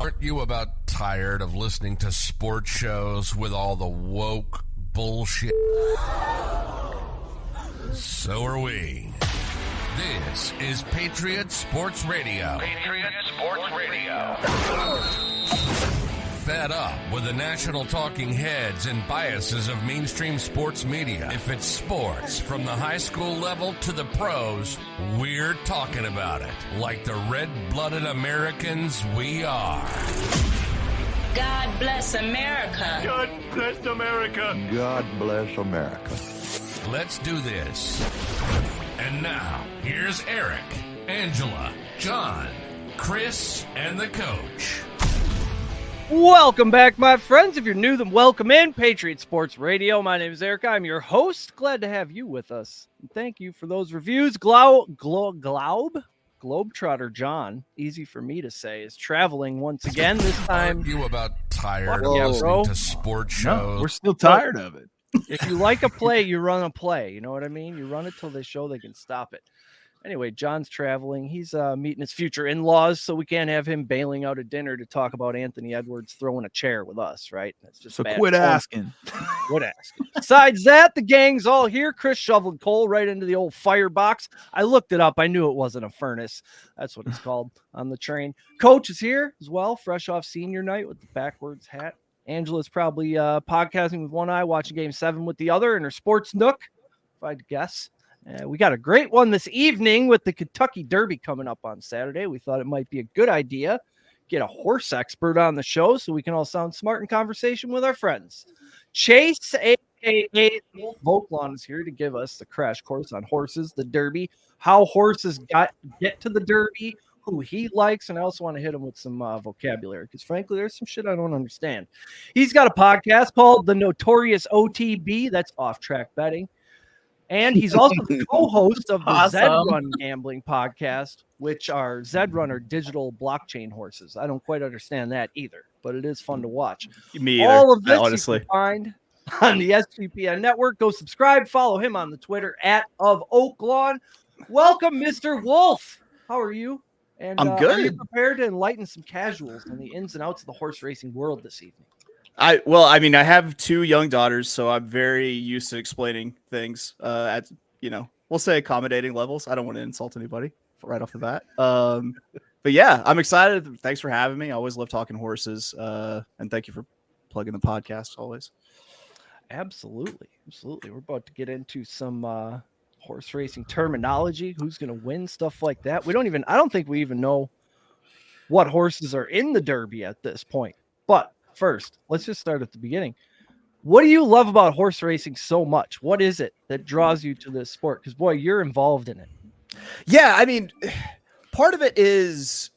Aren't you about tired of listening to sports shows with all the woke bullshit? So are we. This is Patriot Sports Radio. Patriot Sports Radio. Fed up with the national talking heads and biases of mainstream sports media. If it's sports, from the high school level to the pros, we're talking about it like the red-blooded Americans we are. God bless America. God bless America. God bless America. Let's do this. And now, here's Eric, Angela, John, Chris, and the coach. Welcome back, my friends. If you're new, then welcome in Patriot Sports Radio. My name is Eric. I'm your host. Glad to have you with us. And thank you for those reviews. Globetrotter John, easy for me to say, is traveling once again. This time, Aren't you about tired of yeah, listening bro. to sports shows? No, we're still tired of it. If you like a play, you run a play. You know what I mean? You run it till they show they can stop it. Anyway, John's traveling. He's meeting his future in-laws, so we can't have him bailing out a dinner to talk about Anthony Edwards throwing a chair with us, right? That's just So bad quit form. asking. Quit asking. Besides that, the gang's all here. Chris shoveled coal right into the old firebox. I looked it up. I knew it wasn't a furnace. That's what it's called on the train. Coach is here as well, fresh off senior night with the backwards hat. Angela's probably podcasting with one eye, watching Game 7 with the other in her sports nook, if I'd guess. We got a great one this evening with the Kentucky Derby coming up on Saturday. We thought it might be a good idea. Get a horse expert on the show so we can all sound smart in conversation with our friends. Chase, a.k.a. Wolf Vokalon, is here to give us the crash course on horses, the Derby, how horses get to the Derby, who he likes, and I also want to hit him with some vocabulary because, frankly, there's some shit I don't understand. He's got a podcast called The Notorious OTB. That's off-track betting. And he's also the co-host of the Zed Run gambling podcast, which are Zed Run are digital blockchain horses. I don't quite understand that either, but it is fun to watch. Me either. All of this honestly. you can find on the SGPN network. Go subscribe, follow him on the Twitter @OfOaklawn. Welcome, Mr. Wolf. How are you? And I'm good. Are you prepared to enlighten some casuals on the ins and outs of the horse racing world this evening? I have two young daughters, so I'm very used to explaining things at, we'll say accommodating levels. I don't want to insult anybody right off the bat. But yeah, I'm excited. Thanks for having me. I always love talking horses. And thank you for plugging the podcast always. Absolutely. We're about to get into some horse racing terminology, who's going to win, stuff like that. I don't think we even know what horses are in the Derby at this point. But first, let's just start at the beginning. What do you love about horse racing so much? What is it that draws you to this sport? Because, boy, you're involved in it. Yeah, I mean, part of it is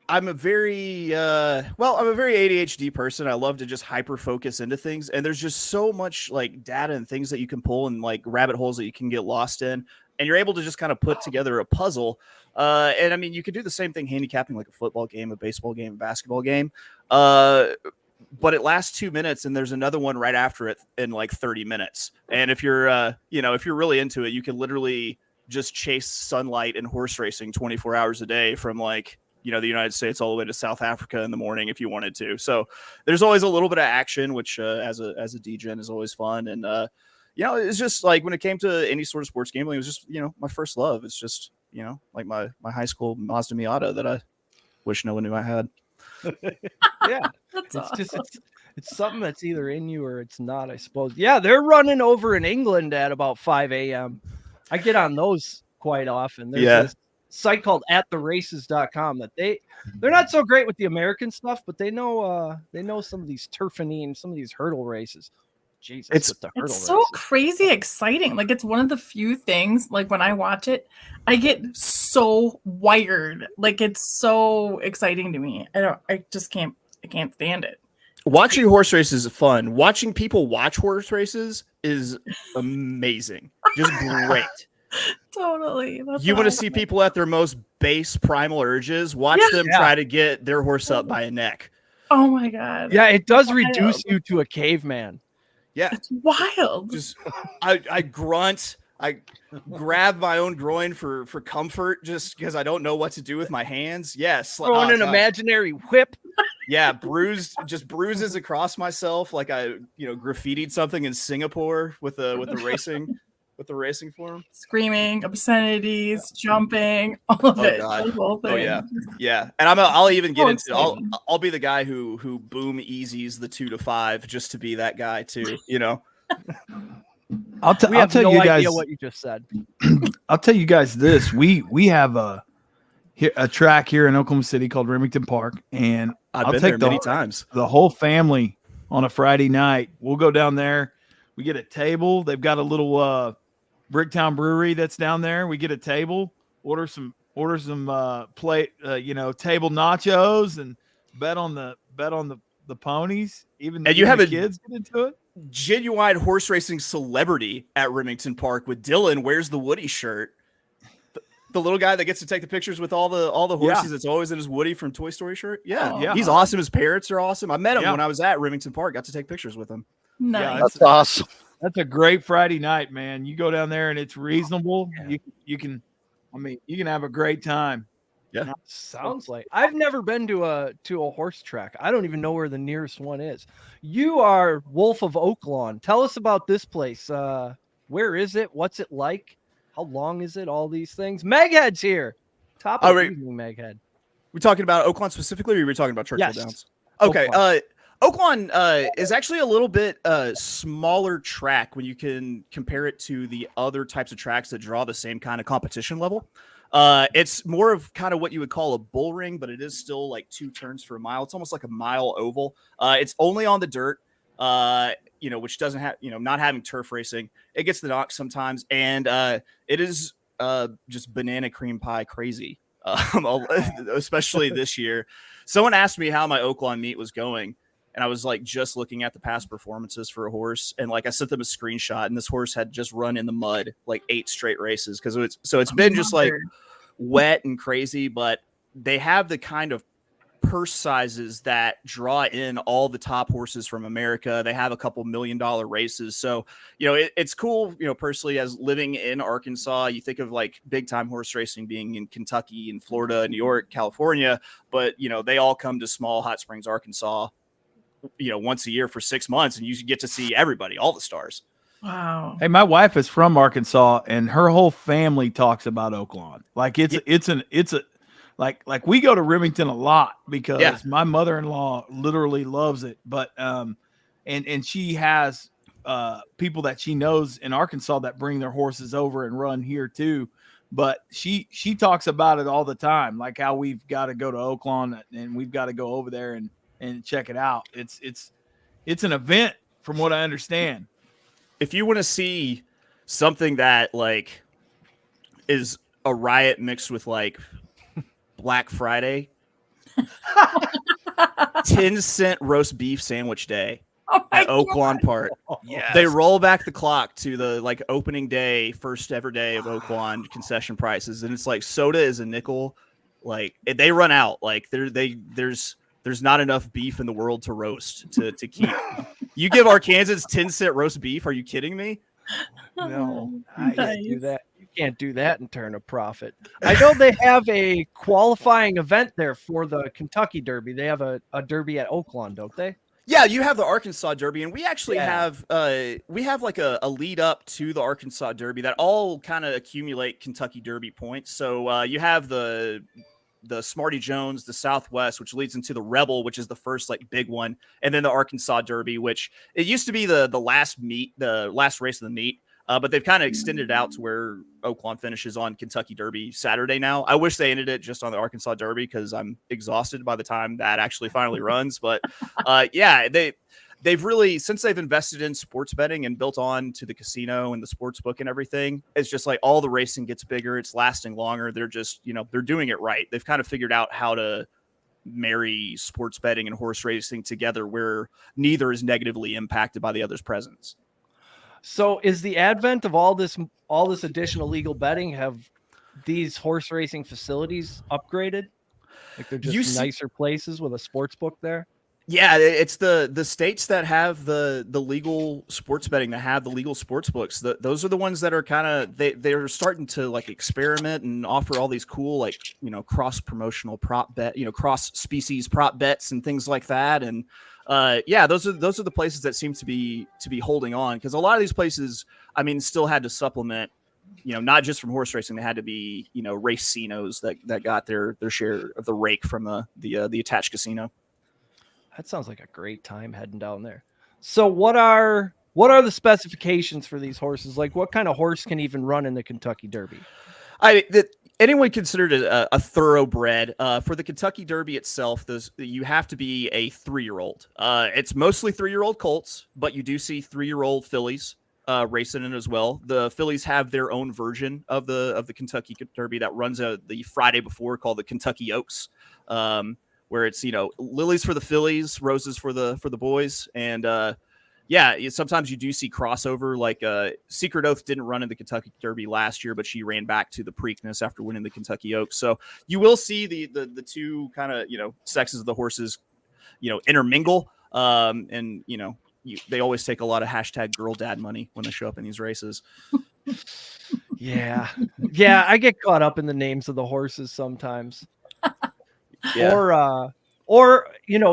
I'm a very ADHD person. I love to just hyper focus into things. And there's just so much like data and things that you can pull and like rabbit holes that you can get lost in. And you're able to just kind of put together a puzzle. And I mean, you could do the same thing handicapping like a football game, a baseball game, a basketball game. But it lasts 2 minutes and there's another one right after it in like 30 minutes. And if you're, if you're really into it, you can literally just chase sunlight and horse racing 24 hours a day from like, the United States all the way to South Africa in the morning if you wanted to. So there's always a little bit of action, which as a DGen is always fun. And, it's just like when it came to any sort of sports gambling, it was just, my first love. It's just, like my high school Mazda Miata that I wish no one knew I had. Yeah. It's something that's either in you or it's not, I suppose. Yeah, they're running over in England at about 5 a.m. I get on those quite often. There's this site called attheraces.com that they're not so great with the American stuff, but they know some of these turfing and some of these hurdle races. Jesus, it's so crazy exciting. Like, it's one of the few things, like, when I watch it, I get so wired. Like, it's so exciting to me. I can't stand it. Watching horse races is fun. Watching people watch horse races is amazing. Just great. Totally. You want to see people at their most base primal urges? Watch them try to get their horse up by a neck. Oh my God. Yeah, it does reduce you to a caveman. Yeah. It's wild. Just I grunt. I grab my own groin for comfort just because I don't know what to do with my hands. Yes. Throwing an imaginary whip. Yeah, bruises across myself like I, graffitied something in Singapore with the racing form. Screaming, obscenities, jumping, all of it. God. The whole thing. Oh yeah. And I'll even get into exciting. I'll be the guy who boom easies the 2 to 5 just to be that guy too. I'll tell you guys what you just said. I'll tell you guys this. We have a track here in Oklahoma City called Remington Park, and I've been there many times. The whole family on a Friday night. We'll go down there. We get a table. They've got a little Bricktown Brewery that's down there. We get a table, order some plate, table nachos, and bet on the ponies. Even you have kids get into it. Genuine horse racing celebrity at Remington Park with Dylan wears the Woody shirt. The little guy that gets to take the pictures with all the horses. That's always in his Woody from Toy Story shirt. Yeah. He's awesome. His parents are awesome. I met him when I was at Remington Park. Got to take pictures with him. Nice. Yeah, That's awesome. That's a great Friday night, man. You go down there and it's reasonable. You can have a great time. Yeah. Sounds like I've never been to a horse track. I don't even know where the nearest one is. You are Wolf of Oaklawn. Tell us about this place. Where is it? What's it like? How long is it? All these things. Meghead's here. Top of the evening, Meghead. We talking about Oaklawn specifically, or are we talking about Churchill Downs? Okay. Oaklawn is actually a little bit smaller track when you can compare it to the other types of tracks that draw the same kind of competition level. It's more of kind of what you would call a bull ring, but it is still like 2 turns for a mile. It's almost like a mile oval. It's only on the dirt, which doesn't have, not having turf racing. It gets the knock sometimes, and it is just banana cream pie crazy, especially this year. Someone asked me how my Oaklawn meet was going, and I was like just looking at the past performances for a horse, and like I sent them a screenshot, and this horse had just run in the mud like 8 straight races because it's been just like wet and crazy, but they have the kind of purse sizes that draw in all the top horses from America. They have a couple $1 million races. So, it's cool, personally, as living in Arkansas, you think of like big time horse racing being in Kentucky and Florida, New York, California, but they all come to small Hot Springs, Arkansas, once a year for 6 months, and you get to see everybody, all the stars. Wow. Hey, my wife is from Arkansas, and her whole family talks about Oaklawn. Like like we go to Remington a lot because my mother-in-law literally loves it. But and she has people that she knows in Arkansas that bring their horses over and run here too. But she talks about it all the time, like how we've got to go to Oaklawn and we've got to go over there and check it out. It's an event from what I understand. If you want to see something that like is a riot mixed with like Black Friday, 10-cent roast beef sandwich day at Oaklawn Park. Yes. They roll back the clock to the like opening day, first ever day of Oaklawn concession prices, and it's like soda is a nickel. Like they run out. Like there's not enough beef in the world to roast to keep. You give Arkansans 10-cent roast beef? Are you kidding me? No, I can't do that. You can't do that and turn a profit. I know they have a qualifying event there for the Kentucky Derby. They have a derby at Oaklawn, don't they? Yeah, you have the Arkansas Derby, and we actually have like a lead up to the Arkansas Derby that all kind of accumulate Kentucky Derby points. So you have the Smarty Jones, the Southwest, which leads into the Rebel, which is the first like big one, and then the Arkansas Derby, which it used to be the last race of the meet, but they've kind of extended it out to where Oaklawn finishes on Kentucky Derby Saturday now. I wish they ended it just on the Arkansas Derby because I'm exhausted by the time that actually finally runs. But they've really, since they've invested in sports betting and built on to the casino and the sports book and everything, it's just like all the racing gets bigger. It's lasting longer. They're just, they're doing it right. They've kind of figured out how to marry sports betting and horse racing together where neither is negatively impacted by the other's presence. So is the advent of all this additional legal betting, have these horse racing facilities upgraded? Like they're just nicer places with a sports book there? Yeah, it's the states that have the legal sports betting, that have the legal sports books. Those are the ones that are kind of they're starting to like experiment and offer all these cool, like, cross promotional prop bet, cross species prop bets and things like that. And those are the places that seem to be holding on, because a lot of these places, I mean, still had to supplement, not just from horse racing. They had to be, race casinos that got their share of the rake from the attached casino. That sounds like a great time heading down there. So what are the specifications for these horses? Like, what kind of horse can even run in the Kentucky Derby? Anyone considered a thoroughbred. For the Kentucky Derby itself, you have to be a 3-year-old. It's mostly 3-year-old colts, but you do see 3-year-old fillies racing in as well. The fillies have their own version of the Kentucky Derby that runs the Friday before, called the Kentucky Oaks. Where it's, lilies for the fillies, roses for the boys. And sometimes you do see crossover. Like Secret Oath didn't run in the Kentucky Derby last year, but she ran back to the Preakness after winning the Kentucky Oaks. So you will see the two kind of, sexes of the horses, intermingle. They always take a lot of hashtag girl dad money when they show up in these races. Yeah, I get caught up in the names of the horses sometimes. Yeah. Or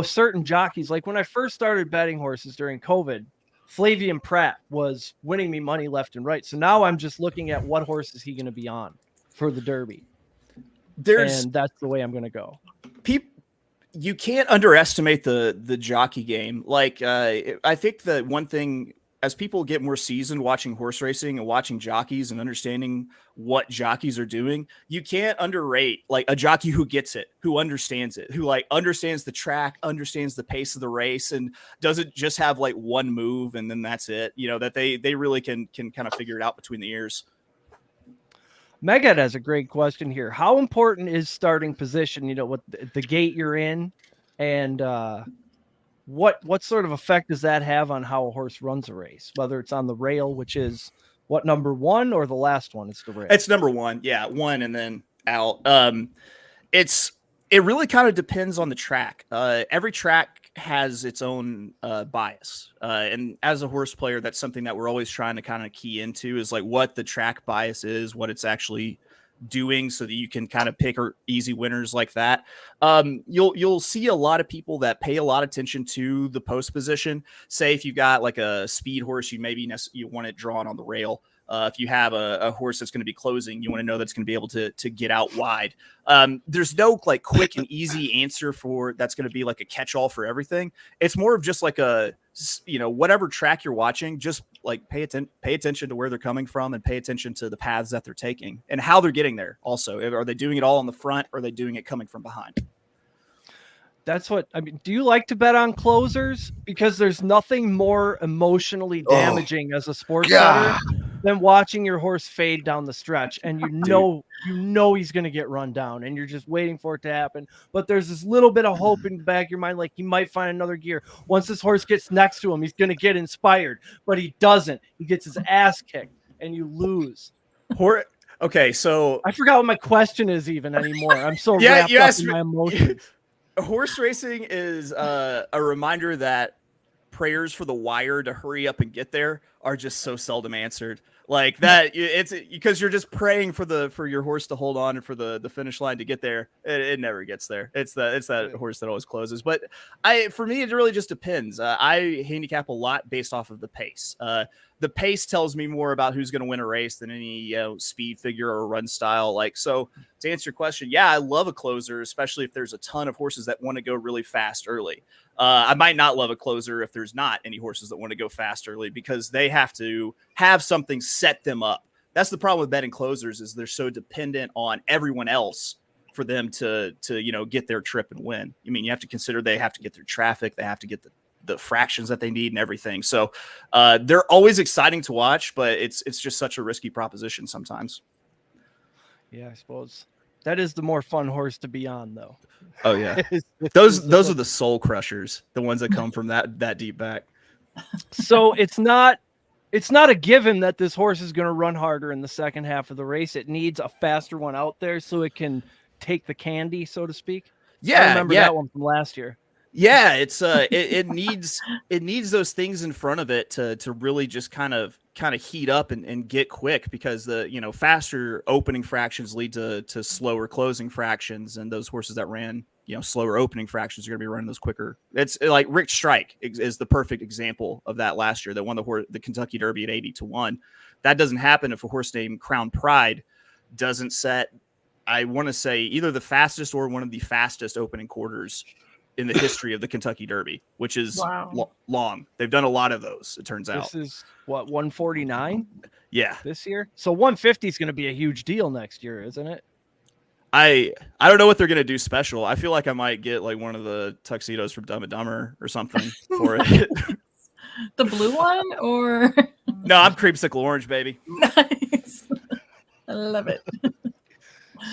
certain jockeys. Like when I first started betting horses during COVID, Flavian Pratt was winning me money left and right. So now I'm just looking at what horse is he going to be on for the Derby. And that's the way I'm going to go. You can't underestimate the jockey game. Like I think that one thing, as people get more seasoned watching horse racing and watching jockeys and understanding what jockeys are doing, you can't underrate like a jockey who gets it, who understands it, who like understands the track, understands the pace of the race, and doesn't just have like one move and then that's it. That they really can kind of figure it out between the ears. Megat has a great question here. How important is starting position? What the gate you're in, and what sort of effect does that have on how a horse runs a race? Whether it's on the rail, which is what, number 1, or the last one is the rail? It's number 1. Yeah, 1 and then out. It really kind of depends on the track. Every track has its own bias. And as a horse player, that's something that we're always trying to kind of key into, is like what the track bias is, what it's actually doing, so that you can kind of pick easy winners like that. You'll see a lot of people that pay a lot of attention to the post position. Say if you got like a speed horse, you want it drawn on the rail. If you have a horse that's going to be closing, you want to know that's going to be able to get out wide. There's no like quick and easy answer for that's going to be like a catch-all for everything. It's more of just like whatever track you're watching, just like pay attention to where they're coming from and pay attention to the paths that they're taking and how they're getting there. Also, are they doing it all on the front, or are they doing it coming from behind? That's what I mean. Do you like to bet on closers? Because there's nothing more emotionally damaging as a sports bettor than watching your horse fade down the stretch, and you know he's going to get run down, and you're just waiting for it to happen. But there's this little bit of hope in the back of your mind, like he might find another gear. Once this horse gets next to him, he's going to get inspired, but he doesn't. He gets his ass kicked, and you lose. Okay, so I forgot what my question is even anymore. I'm so wrapped up in my emotions. Horse racing is a reminder that prayers for the wire to hurry up and get there are just so seldom answered. Like that, it's because you're just praying for your horse to hold on and for the finish line to get there. It never gets there. It's that horse that always closes. But for me, it really just depends. I handicap a lot based off of the pace. The pace tells me more about who's going to win a race than any speed figure or run style. Like, so to answer your question, yeah, I love a closer, especially if there's a ton of horses that want to go really fast early. I might not love a closer if there's not any horses that want to go fast early, because they have to have something set them up. That's the problem with betting closers, is they're so dependent on everyone else for them to get their trip and win. I mean, you have to consider they have to get their traffic, they have to get the fractions that they need and everything. So they're always exciting to watch, but it's just such a risky proposition sometimes. Yeah, I suppose that is the more fun horse to be on, though. Oh yeah. those are the soul crushers, the ones that come from that deep back. So it's not a given that this horse is going to run harder in the second half of the race. It needs a faster one out there so it can take the candy, so to speak. Yeah, I remember that one from last year. Yeah, it's it needs those things in front of it to really just kind of heat up and get quick, because the faster opening fractions lead to slower closing fractions, and those horses that ran slower opening fractions are going to be running those quicker. It's like Rick Strike is the perfect example of that last year, that won the Kentucky Derby at 80-1. That doesn't happen if a horse named Crown Pride doesn't set, I want to say, either the fastest or one of the fastest opening quarters in the history of the Kentucky Derby, which is long. They've done a lot of those, it turns out. This is what, 149? Yeah. This year? So 150 is going to be a huge deal next year, isn't it? I don't know what they're going to do special. I feel like I might get like one of the tuxedos from Dumb and Dumber or something for it. The blue one, or? No, I'm creamsicle orange, baby. Nice. I love it.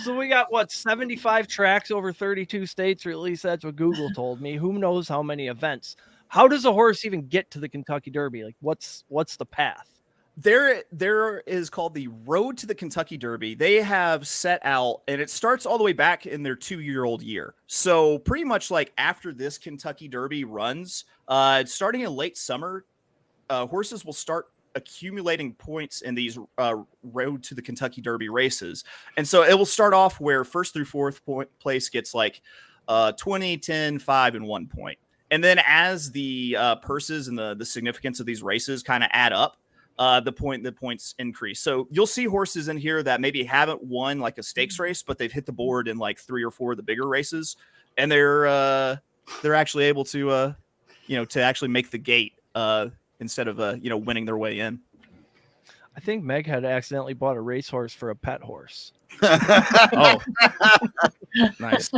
So we got 75 tracks over 32 states, or at least that's what Google told me. Who knows how many events? How does a horse even get to the Kentucky Derby? Like, what's the path? There is called the Road to the Kentucky Derby. They have set out, and it starts all the way back in their 2-year-old year. So pretty much like after this Kentucky Derby runs, starting in late summer, horses will start accumulating points in these Road to the Kentucky Derby races. And so it will start off where first through fourth place gets like 20, 10, 5, and 1 point. And then as the purses and the significance of these races kind of add up, the points increase. So you'll see horses in here that maybe haven't won like a stakes race, but they've hit the board in like 3 or 4 of the bigger races, and they're actually able to to actually make the gate instead of winning their way in. I think Meg had accidentally bought a racehorse for a pet horse. Oh, nice.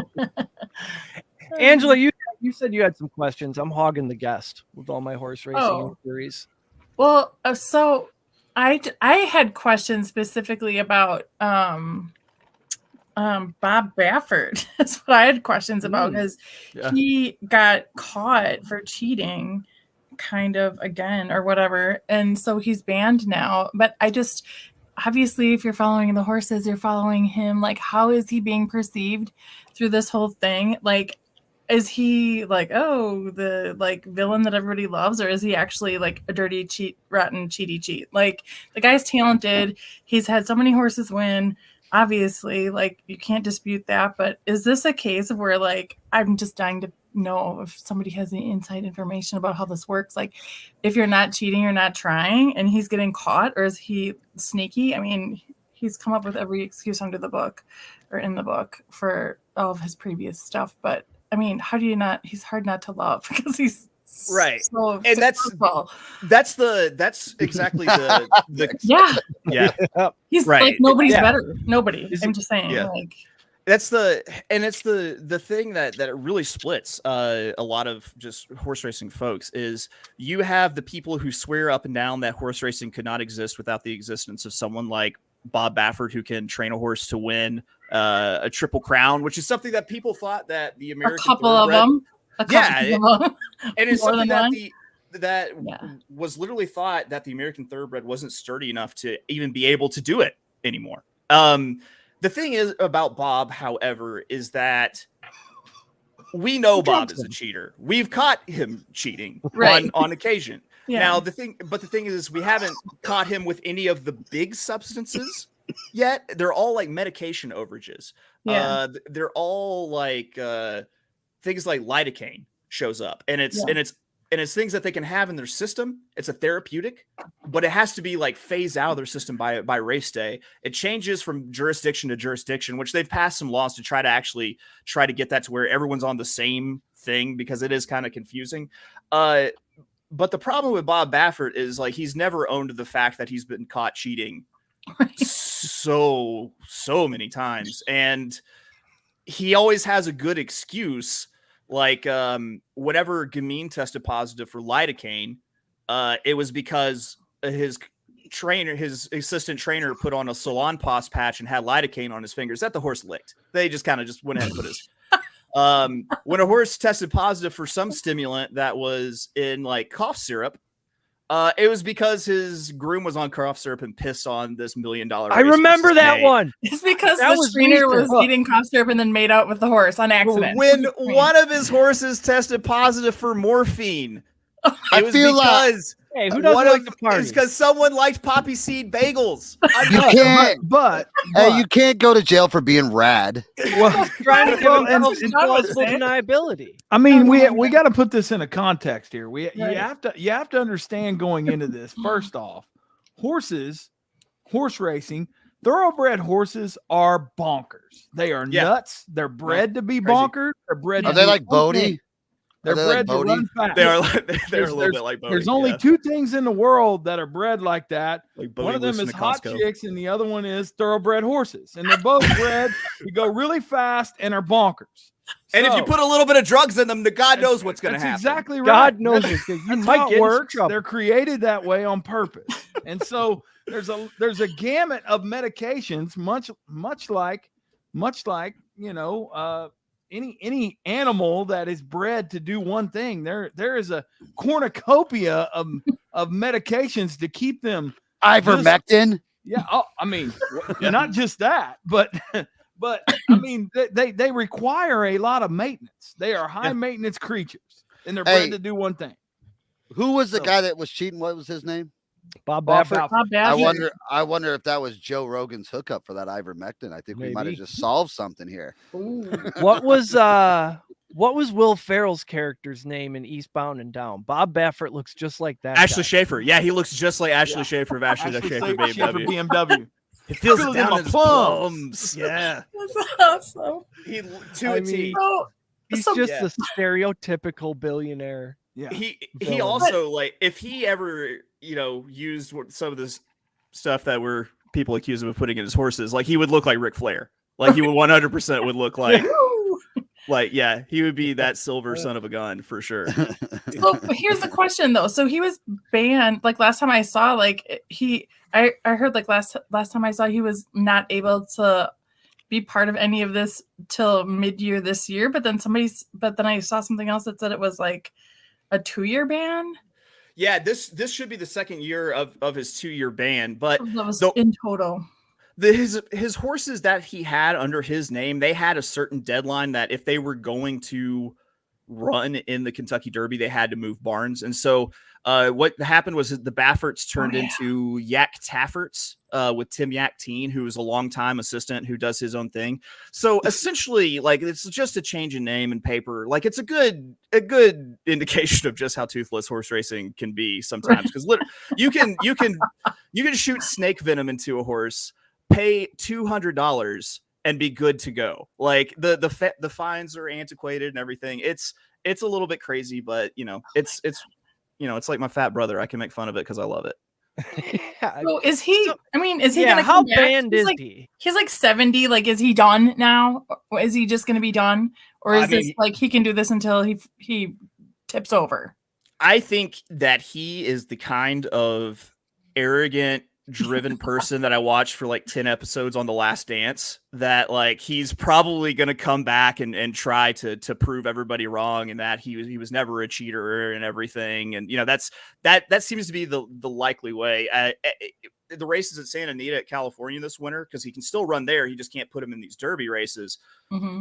Angela, you said you had some questions. I'm hogging the guest with all my horse racing inquiries. Well, so I had questions specifically about Bob Baffert. That's what I had questions about, because he got caught for cheating kind of again or whatever, and so he's banned now. But I just, obviously, if you're following the horses, you're following him. Like, how is he being perceived through this whole thing? Like, is he like, oh, the like villain that everybody loves, or is he actually like a dirty cheat, rotten cheaty cheat? Like, the guy's talented. He's had so many horses win. Obviously, like, you can't dispute that. But is this a case of where, like, I'm just dying to know if somebody has any inside information about how this works? Like, if you're not cheating, you're not trying, and he's getting caught, or is he sneaky? I mean, he's come up with every excuse under the book or in the book for all of his previous stuff. But I mean, how do you not? He's hard not to love because he's right. So and that's exactly the yeah. He's right. like, nobody's better. Nobody. I'm just saying. Yeah. Like, it's the thing that it really splits a lot of just horse racing folks is you have the people who swear up and down that horse racing could not exist without the existence of someone like Bob Baffert, who can train a horse to win a Triple Crown, which is something that people thought that the American couple of them. And it's something that was literally thought that the American Thoroughbred wasn't sturdy enough to even be able to do it anymore. The thing is about Bob, however, is that we know Bob is a cheater. We've caught him cheating on occasion. Yeah. Now the thing is we haven't caught him with any of the big substances yet. They're all like medication overages. Yeah. They're all like things like lidocaine shows up, and it's things that they can have in their system. It's a therapeutic, but it has to be like phased out of their system by race day. It changes from jurisdiction to jurisdiction, which they've passed some laws to try to get that to where everyone's on the same thing, because it is kind of confusing. But the problem with Bob Baffert is like he's never owned the fact that he's been caught cheating so many times, and he always has a good excuse. Like whenever Gamine tested positive for lidocaine, it was because his assistant trainer put on a Salonpas patch and had lidocaine on his fingers that the horse licked. They just kind of just went ahead and put his when a horse tested positive for some stimulant that was in like cough syrup, It was because his groom was on cough syrup and pissed on this $1 million. I remember that one. It's because the trainer was eating cough syrup and then made out with the horse on accident. When one of his horses tested positive for morphine, it was because hey, who doesn't like the party? It's because someone liked poppy seed bagels. You can't, but hey, you can't go to jail for being rad. Well, trying to give themselves plausible deniability. I mean, we got to put this in a context here. You have to understand going into this. First off, horse racing, thoroughbred horses are bonkers. They are nuts. They're bred to be bonkers. They're bred. Are they like Bodie? They're bred to run fast. They're a little bit like Bodie. There's only two things in the world that are bred like that. Like one of them is hot chicks, and the other one is thoroughbred horses. And they're both bred to go really fast and are bonkers. And if you put a little bit of drugs in them, God knows what's going to happen. Exactly right. God knows you might get in trouble. They're created that way on purpose. And so there's a gamut of medications, much like any animal that is bred to do one thing. There is a cornucopia of medications to keep them. Ivermectin. I mean, not just that, but I mean, they require a lot of maintenance. They are high maintenance creatures, and they're bred to do one thing. Who was the guy that was cheating? What was his name? Bob Baffert. I wonder if that was Joe Rogan's hookup for that ivermectin. I think we might have just solved something here. What was Will Ferrell's character's name in Eastbound and Down? Bob Baffert looks just like that. Ashley Schaefer. Yeah, he looks just like Ashley Schaefer of Ashley Schaefer BMW. It feels it down in his plums. Yeah. That's awesome. He's just a stereotypical billionaire. Yeah. He also, like, if he ever, used some of this stuff that people accuse him of putting in his horses, like, he would look like Ric Flair. Like, he would 100% would look like, he would be that silver son of a gun for sure. So here's the question though. So he was banned, like last time I saw, like I heard like last time I saw he was not able to be part of any of this till mid-year this year. But then I saw something else that said it was like a 2-year ban. Yeah, this should be the second year of his 2-year ban, but that was in total. His horses that he had under his name, they had a certain deadline that if they were going to run in the Kentucky Derby, they had to move barns. And so what happened was the Bafferts turned into Yak Tafferts with Tim Yak-Teen, who is a longtime assistant who does his own thing. So essentially, like, it's just a change in name and paper. Like, it's a good indication of just how toothless horse racing can be sometimes. Because you can shoot snake venom into a horse, pay $200 and be good to go. Like, the fines are antiquated and everything. It's a little bit crazy, but it's like my fat brother. I can make fun of it because I love it. So is he? Gonna how come back? banned is he? He's like 70. Like, is he done now? Or is he just going to be done? Or is this like he can do this until he tips over? I think that he is the kind of arrogant, driven person that I watched for like 10 episodes on The Last Dance, that like he's probably going to come back and try to prove everybody wrong, and that he was never a cheater and everything. And that seems to be the likely way. The races at Santa Anita at California this winter, because he can still run there, he just can't put him in these Derby races. Mm-hmm.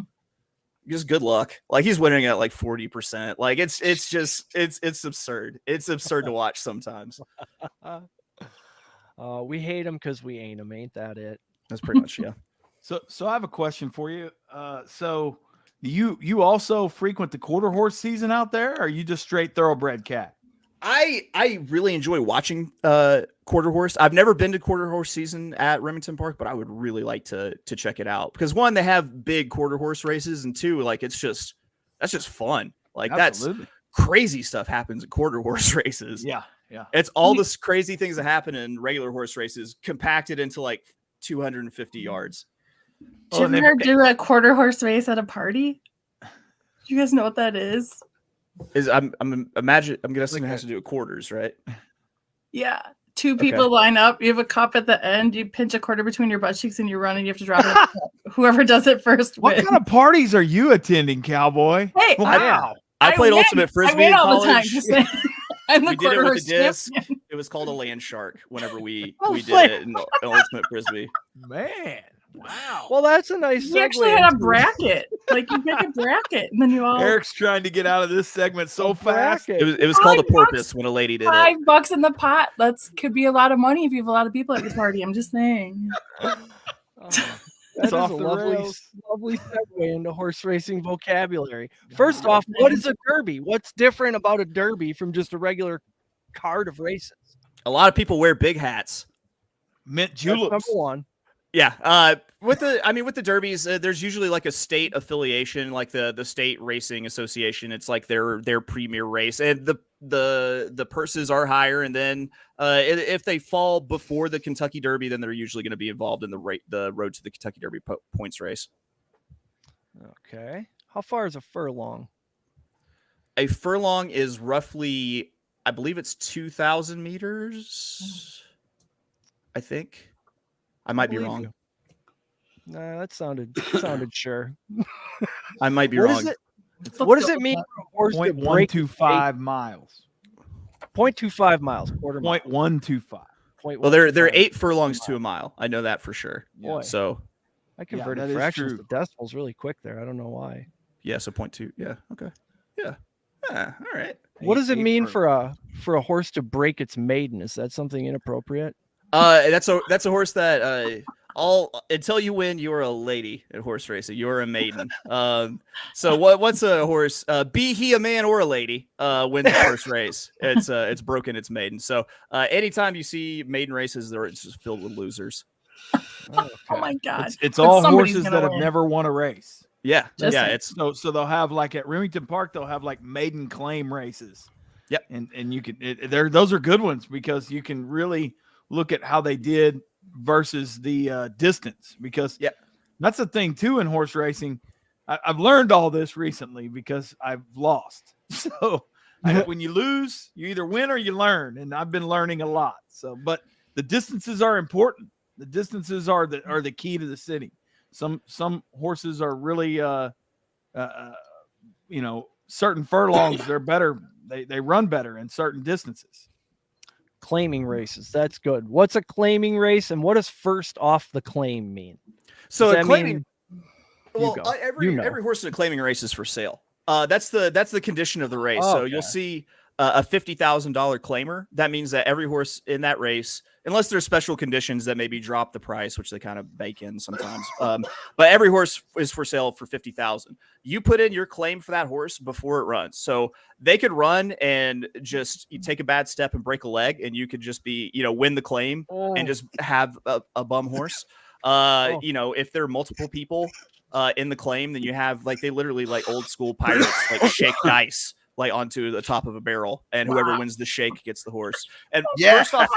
Just good luck. Like, he's winning at like 40%. Like, it's absurd. It's absurd to watch sometimes. We hate him because we ain't him. Ain't that it? That's pretty much, yeah. So I have a question for you. So you also frequent the quarter horse season out there, or are you just straight thoroughbred cat? I really enjoy watching quarter horse. I've never been to quarter horse season at Remington Park, but I would really like to check it out, because one, they have big quarter horse races, and two, like, that's just fun. Like, absolutely. That's crazy stuff happens at quarter horse races. Yeah. It's all this crazy things that happen in regular horse races compacted into like 250 yards. Did you ever do a quarter horse race at a party? Do you guys know what that is? I'm guessing it has to do with quarters, right? Yeah. 2 people line up. You have a cup at the end. You pinch a quarter between your butt cheeks and you run, and you have to drop it. Whoever does it first wins. What kind of parties are you attending, cowboy? Hey, wow. I played ultimate frisbee in college. I'm the we did it with quarter-horse a disc. champion. It was called a land shark whenever we Oh, did flip. it in Ultimate Frisbee. Man, wow. Well, that's a nice We actually segue had a into- bracket. Like you pick a bracket, and then you all Eric's trying to get out of this segment so fast. bracket. It was called a $5 porpoise when a lady did it. $5 in the pot. Could be a lot of money if you have a lot of people at your party. I'm just saying. That is off a the lovely rails. segue into horse racing vocabulary. First off, what is a derby? What's different about a derby from just a regular card of races? A lot of people wear big hats. Mint That's juleps. number one. Yeah. With the derbies, there's usually like a state affiliation, like the state racing association. It's like their premier race, and the purses are higher. And then if they fall before the Kentucky Derby, then they're usually going to be involved in the road to the Kentucky Derby points race. Okay. How far is a furlong? A furlong is roughly, I believe it's 2,000 meters. I think. I might be wrong. Nah, that sounded sure. I might be What wrong. is it? What does it mean for a horse to break 0.125 miles. 0.25 miles, quarter mile. 0.125. Well, they're 8 furlongs to a mile. I know that for sure. Boy. So I converted that is fractions true. to decimals really quick there. I don't know why. yeah, so 0.2. Yeah. Okay. Yeah. All right. What does it Eight mean furlongs. for a horse to break its maiden? Is that something inappropriate? That's a horse that until you win, you're a lady at horse racing. You're a maiden. So what's a horse? Be he a man or a lady, wins the first race. It's broken its maiden. So anytime you see maiden races, it's just filled with losers. Oh my god! It's But all somebody's horses gonna that have win. never won a race. Yeah, Just yeah. like- It's So they'll have like at Remington Park, they'll have like maiden claim races. Yep. And you can those are good ones because you can really look at how they did versus the distance, because that's the thing too in horse racing. I've learned all this recently because I've lost. So when you lose, you either win or you learn, and I've been learning a lot. So, but the distances are important. The distances are the key to the city. Some horses are really certain furlongs they're better. They run better in certain distances. Claiming races. That's good. What's a claiming race, and what does first off the claim mean? so Does a that claiming. mean- Well, You go. every horse in a claiming race is for sale. That's the condition of the race. So Okay. you'll see a $50,000 claimer. That means that every horse in that race, unless there's special conditions that maybe drop the price, which they kind of bake in sometimes. But every horse is for sale for $50,000. You put in your claim for that horse before it runs. So they could run and just you take a bad step and break a leg, and you could just be, win the claim and just have a bum horse. If there are multiple people in the claim, then you have they literally like old school pirates shake dice onto the top of a barrel, and whoever wins the shake gets the horse. And first off,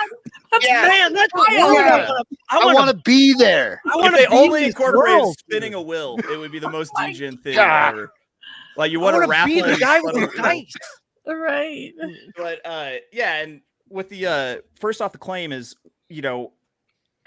Man, that's what I want to be there. if they only incorporated spinning a wheel, it would be the most degen thing ever. Like you want to raffle be the and guy spin with a the wheel. Right. dice. But and with the first off the claim is,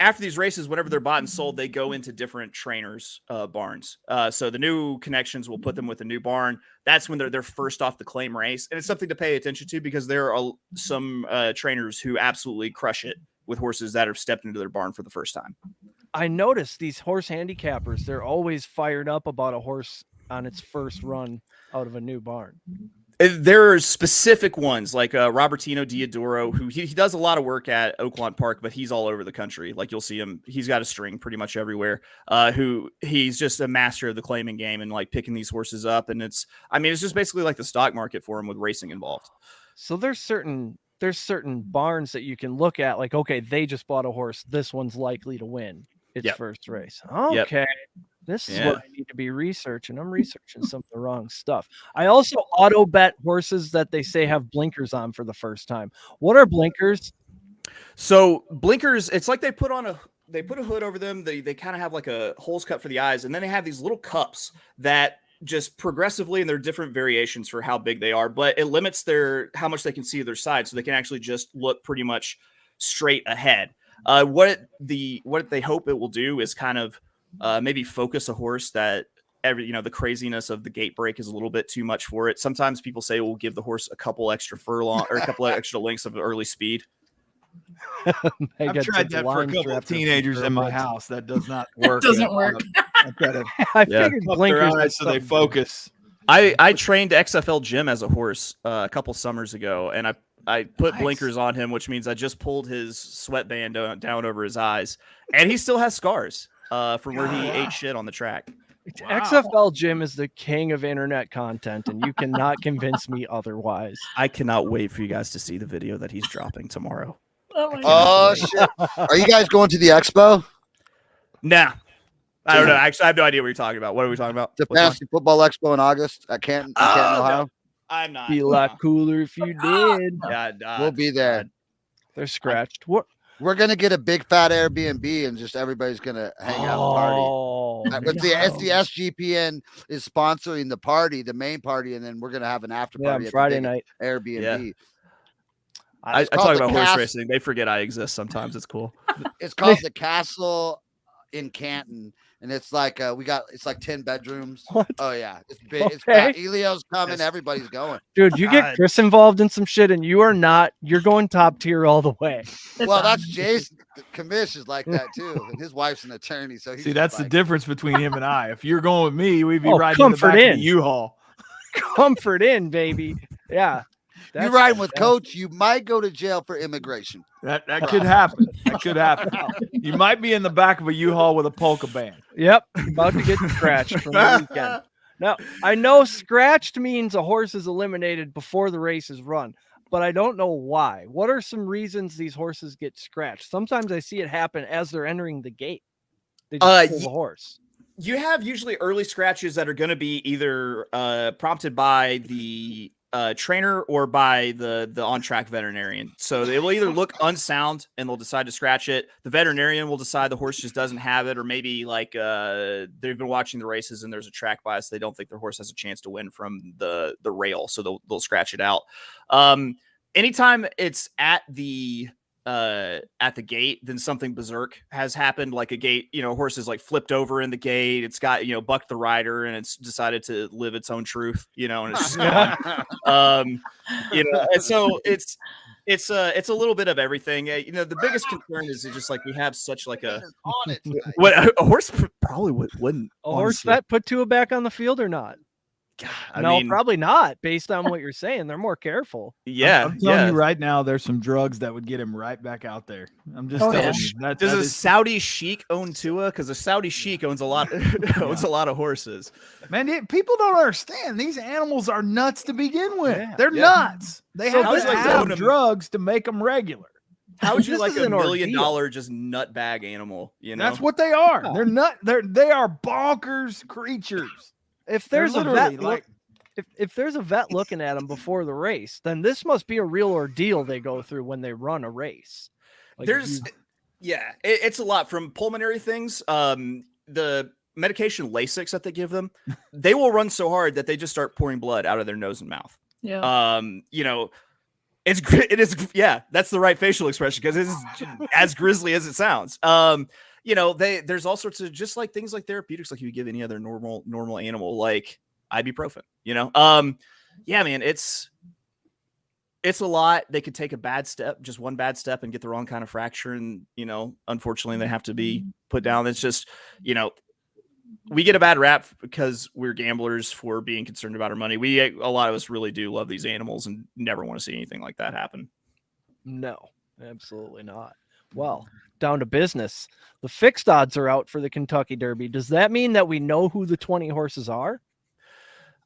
after these races, whenever they're bought and sold, they go into different trainers' barns. So the new connections will put them with a new barn. That's when they're first off the claim race. And it's something to pay attention to because there are some trainers who absolutely crush it with horses that have stepped into their barn for the first time. I noticed these horse handicappers, they're always fired up about a horse on its first run out of a new barn. There are specific ones like Robertino Diodoro, who he does a lot of work at Oakland Park, but he's all over the country. Like you'll see him, he's got a string pretty much everywhere. Who he's just a master of the claiming game and picking these horses up. And it's just basically like the stock market for him with racing involved. So there's certain barns that you can look at, like, okay, they just bought a horse. This one's likely to win its first race. Okay. This is what I need to be researching. I'm researching some of the wrong stuff. I also auto bet horses that they say have blinkers on for the first time. What are blinkers? So blinkers, it's like they put a hood over them. They kind of have like a holes cut for the eyes. And then they have these little cups that just progressively, and there are different variations for how big they are, but it limits how much they can see their side. So they can actually just look pretty much straight ahead. What they hope it will do is kind of maybe focus a horse that the craziness of the gate break is a little bit too much for it. Sometimes people say we'll give the horse a couple extra furlong or a couple of extra lengths of early speed. I've tried that for a couple of teenagers in my house. That does not work. It doesn't work. I figured blinkers so they focus. I trained XFL Jim as a horse a couple summers ago, and I put blinkers on him, which means I just pulled his sweatband down over his eyes, and he still has scars from where he ate shit on the track. Wow. XFL Jim is the king of internet content, and you cannot convince me otherwise. I cannot wait for you guys to see the video that he's dropping tomorrow. Oh shit! Are you guys going to the expo? Nah. I don't know. Actually, I have no idea what you're talking about. What are we talking about? The Fantasy Football Expo in August at Canton, Ohio. No. I'm not. Be a lot cooler if you did. Yeah, we'll be there. They're scratched. What? We're gonna get a big fat Airbnb and just everybody's gonna hang out and party. But the SGPN is sponsoring the party, the main party, and then we're gonna have an after party at Friday night Airbnb. Yeah. I talk about horse racing. They forget I exist sometimes. It's cool. It's called the Castle in Canton, and it's like it's like 10 bedrooms. What? Oh yeah, it's big. Okay. It's fat. Elio's coming. Everybody's going. Dude, you get Chris involved in some shit, and you're going top tier all the way. Well, that's Jason. Commish is like that too, and his wife's an attorney. So he's that's like, the difference between him and I. If you're going with me, we'd be riding in the back of the U-Haul. Comfort in, baby. Yeah. You riding with Coach, you might go to jail for immigration. That could happen. That could happen. You might be in the back of a U-Haul with a polka band. Yep, about to get scratched from the weekend. Now, I know scratched means a horse is eliminated before the race is run, but I don't know why. What are some reasons these horses get scratched? Sometimes I see it happen as they're entering the gate. They just pull the horse. You have usually early scratches that are going to be either prompted by the trainer or by the on-track veterinarian. So they will either look unsound and they'll decide to scratch it. The veterinarian will decide the horse just doesn't have it, or maybe like they've been watching the races and there's a track bias. They don't think their horse has a chance to win from the rail, so they'll scratch it out. Anytime it's at the gate, then something berserk has happened, like a gate, horse is like flipped over in the gate. It's got, bucked the rider and it's decided to live its own truth, and it's just gone. And so it's a little bit of everything. The biggest concern is just like we have such like a horse probably wouldn't. A horse vet put Tua back on the field or not? God, I mean, probably not, based on what you're saying. They're more careful. Yeah. I'm telling you right now, there's some drugs that would get him right back out there. I'm just telling you. Does a Saudi sheik own Tua? Because a Saudi sheik owns a lot of horses. Man, people don't understand. These animals are nuts to begin with. Yeah. They're nuts. They have to have like drugs to make them regular. How would you like $1 million just nut bag animal? That's what they are. They are bonkers creatures. If there's a vet, if there's a vet looking at them before the race, then this must be a real ordeal they go through when they run a race. Like it's a lot from pulmonary things. The medication Lasix that they give them, they will run so hard that they just start pouring blood out of their nose and mouth. Yeah. It is. Yeah, that's the right facial expression because it is as grisly as it sounds. There's all sorts of just like things like therapeutics, like you would give any other normal animal, like ibuprofen. Yeah, man, it's a lot. They could take a bad step, just one bad step, and get the wrong kind of fracture, and unfortunately, they have to be put down. It's just we get a bad rap because we're gamblers for being concerned about our money. A lot of us really do love these animals and never want to see anything like that happen. No, absolutely not. Well, down to business. The fixed odds are out for the Kentucky Derby. Does that mean that we know who the 20 horses are?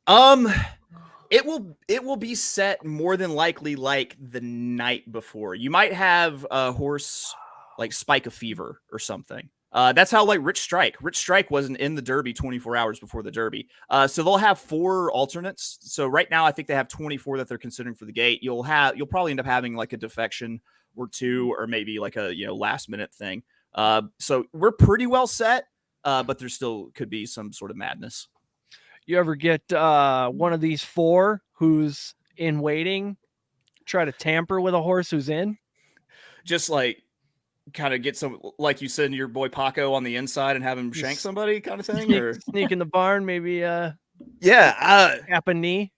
It will be set more than likely like the night before. You might have a horse like Spike a Fever or something. That's how like Rich Strike wasn't in the Derby 24 hours before the Derby. So they'll have 4 alternates. So right now I think they have 24 that they're considering for the gate. You'll probably end up having like a defection or 2, or maybe like a last minute thing. So we're pretty well set, but there still could be some sort of madness. You ever get one of these 4 who's in waiting, try to tamper with a horse who's in? Just like kind of get some, like you said, your boy Paco on the inside and have him shank somebody kind of thing? Or Sneak in the barn, maybe tap a knee.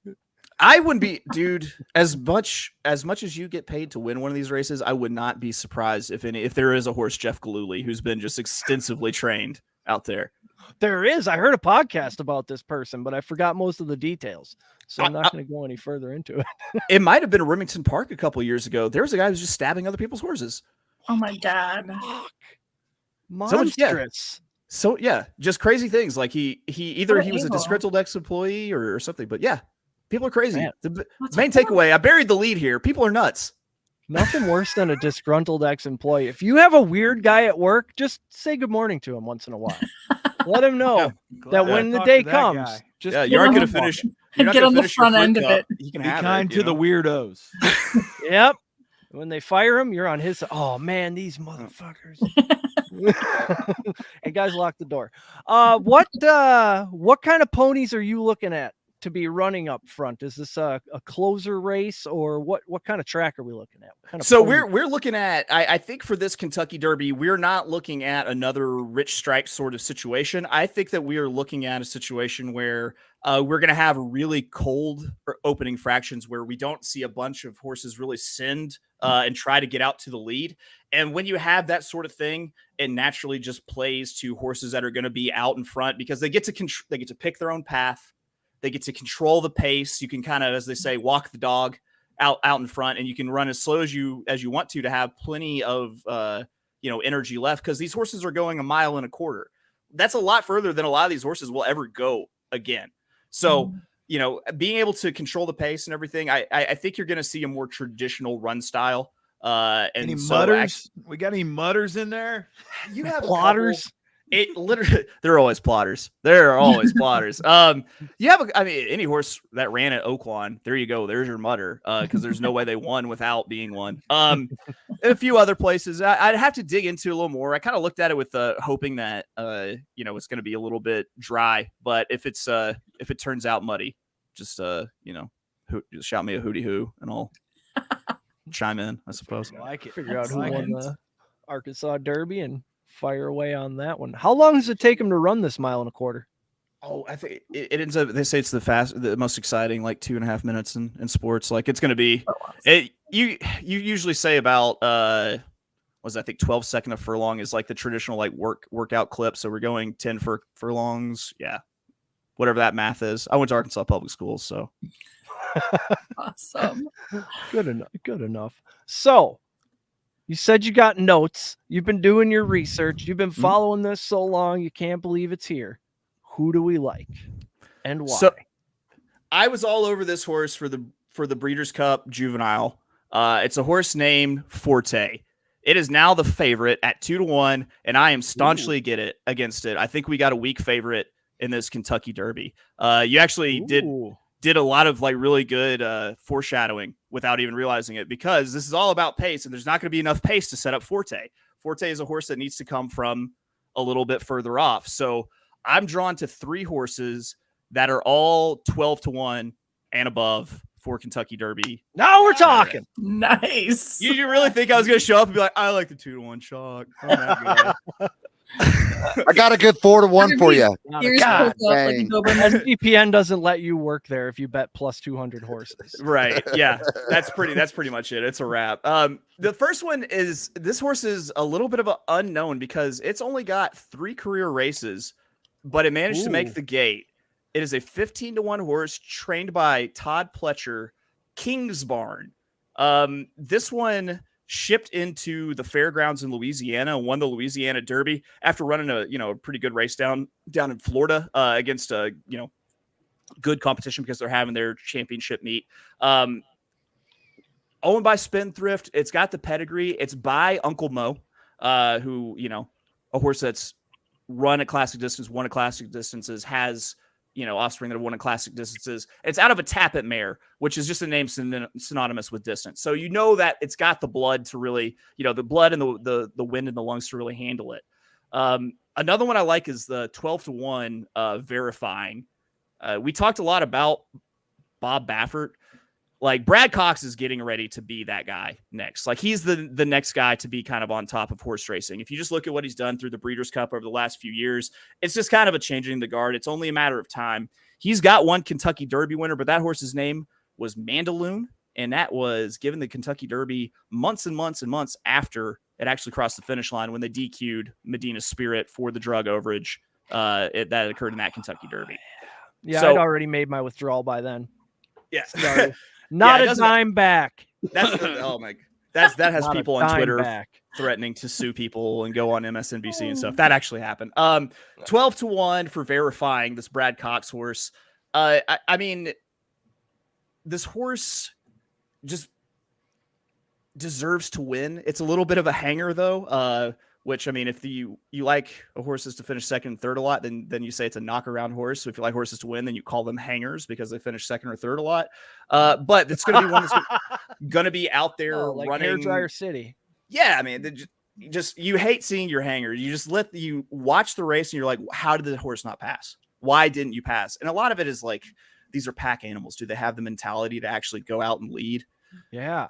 I wouldn't be, dude, as much as you get paid to win one of these races, I would not be surprised if there is a horse, Jeff Galooly, who's been just extensively trained out there. There is. I heard a podcast about this person, but I forgot most of the details. So I'm not going to go any further into it. It might have been Remington Park a couple years ago. There was a guy who was just stabbing other people's horses. Oh my God. Monstrous. So just crazy things. Like he was a disgruntled ex-employee or something, but yeah. People are crazy. Man, the main takeaway, I buried the lead here. People are nuts. Nothing worse than a disgruntled ex-employee. If you have a weird guy at work, just say good morning to him once in a while. Let him know that when the day comes, you aren't going to finish. And get on the front end of it. You can be have kind to the weirdos. Yep. When they fire him, you're on his. Oh man, these motherfuckers. Hey guys, lock the door. What kind of ponies are you looking at to be running up front? Is this a closer race, or what kind of track are we looking at? We're looking at, I think for this Kentucky Derby, we're not looking at another Rich Strike sort of situation. I think that we are looking at a situation where we're going to have really cold opening fractions where we don't see a bunch of horses really send and try to get out to the lead. And when you have that sort of thing, it naturally just plays to horses that are going to be out in front because they get to pick their own path. They get to control the pace. You can kind of, as they say, walk the dog out in front, and you can run as slow as you want to have plenty of energy left because these horses are going 1.25 miles. That's a lot further than a lot of these horses will ever go again. So, being able to control the pace and everything, I think you're going to see a more traditional run style. Any mutters? We got any mutters in there? You have plotters. It literally, they're always plotters. There are always plotters. You have, any horse that ran at Oaklawn, there you go. There's your mutter. Because there's no way they won without being one. A few other places, I'd have to dig into a little more. I kind of looked at it with hoping that it's going to be a little bit dry. But if it turns out muddy, just just shout me a hootie hoo, and I'll chime in. I suppose. I like it. Figure out who won the Arkansas Derby and fire away on that one. How long does it take him to run this 1.25 miles? Oh, I think it ends up, they say it's the most exciting, like 2.5 minutes in sports. Like it's going to be, you usually say about, I think 12 second of furlong is like the traditional like workout clip. So we're going 10 furlongs. Yeah. Whatever that math is. I went to Arkansas public schools. So awesome. Good enough. So, you said you got notes. You've been doing your research. You've been following this so long, you can't believe it's here. Who do we like and why? So, I was all over this horse for the Breeders' Cup Juvenile. It's a horse named Forte. It is now the favorite at 2-1, and I am staunchly against it. I think we got a weak favorite in this Kentucky Derby. You actually did a lot of like really good foreshadowing without even realizing it, because this is all about pace, and there's not going to be enough pace to set up Forte. Forte is a horse that needs to come from a little bit further off. So I'm drawn to 3 horses that are all 12-1 and above for Kentucky Derby. Now we're talking. Nice. You really think I was going to show up and be like, I like the 2-1 chalk. I got a good 4-1 for you. God, SGPN doesn't let you work there if you bet plus 200 horses. Right. Yeah. That's pretty much it. It's a wrap. The first one is, this horse is a little bit of an unknown because it's only got 3 career races, but it managed to make the gate. It is a 15-1 horse trained by Todd Pletcher, Kingsbarn. This one shipped into the fairgrounds in Louisiana, won the Louisiana Derby after running a pretty good race down in Florida against a good competition because they're having their championship meet. Owned by Spendthrift. It's got the pedigree. It's by Uncle Mo, who, a horse that's run a classic distance, won a classic distances, has offspring that have won a classic distances. It's out of a Tappet mare, which is just a name synonymous with distance. So that it's got the blood to really, the blood and the wind in the lungs to really handle it. Another one I like is the 12-1 Verifying. We talked a lot about Bob Baffert. like Brad Cox is getting ready to be that guy next. Like he's the next guy to be kind of on top of horse racing. If you just look at what he's done through the Breeders' Cup over the last few years, it's just kind of a changing the guard. It's only a matter of time. He's got one Kentucky Derby winner, but that horse's name was Mandaloon, and that was given the Kentucky Derby months and months and months after it actually crossed the finish line when they DQ'd Medina Spirit for the drug overage that occurred in that Kentucky Derby. Yeah, So, I'd already made my withdrawal by then. Yeah. Sorry. Not a dime back. That has Not people a on dime Twitter back. threatening to sue people and go on MSNBC and stuff. That actually happened. 12-1 for verifying this Brad Cox horse. I mean, this horse just deserves to win. It's a little bit of a hanger though. Which, I mean, if you like horses to finish second and third a lot, then you say it's a knockaround horse. So if you like horses to win, then you call them hangers because they finish second or third a lot. But it's going to be one that's going to be out there like running. Hairdryer City. Yeah, I mean, you hate seeing your hanger. You just you watch the race and you're like, how did the horse not pass? Why didn't you pass? And a lot of it is like, these are pack animals. Do they have the mentality to actually go out and lead? Yeah.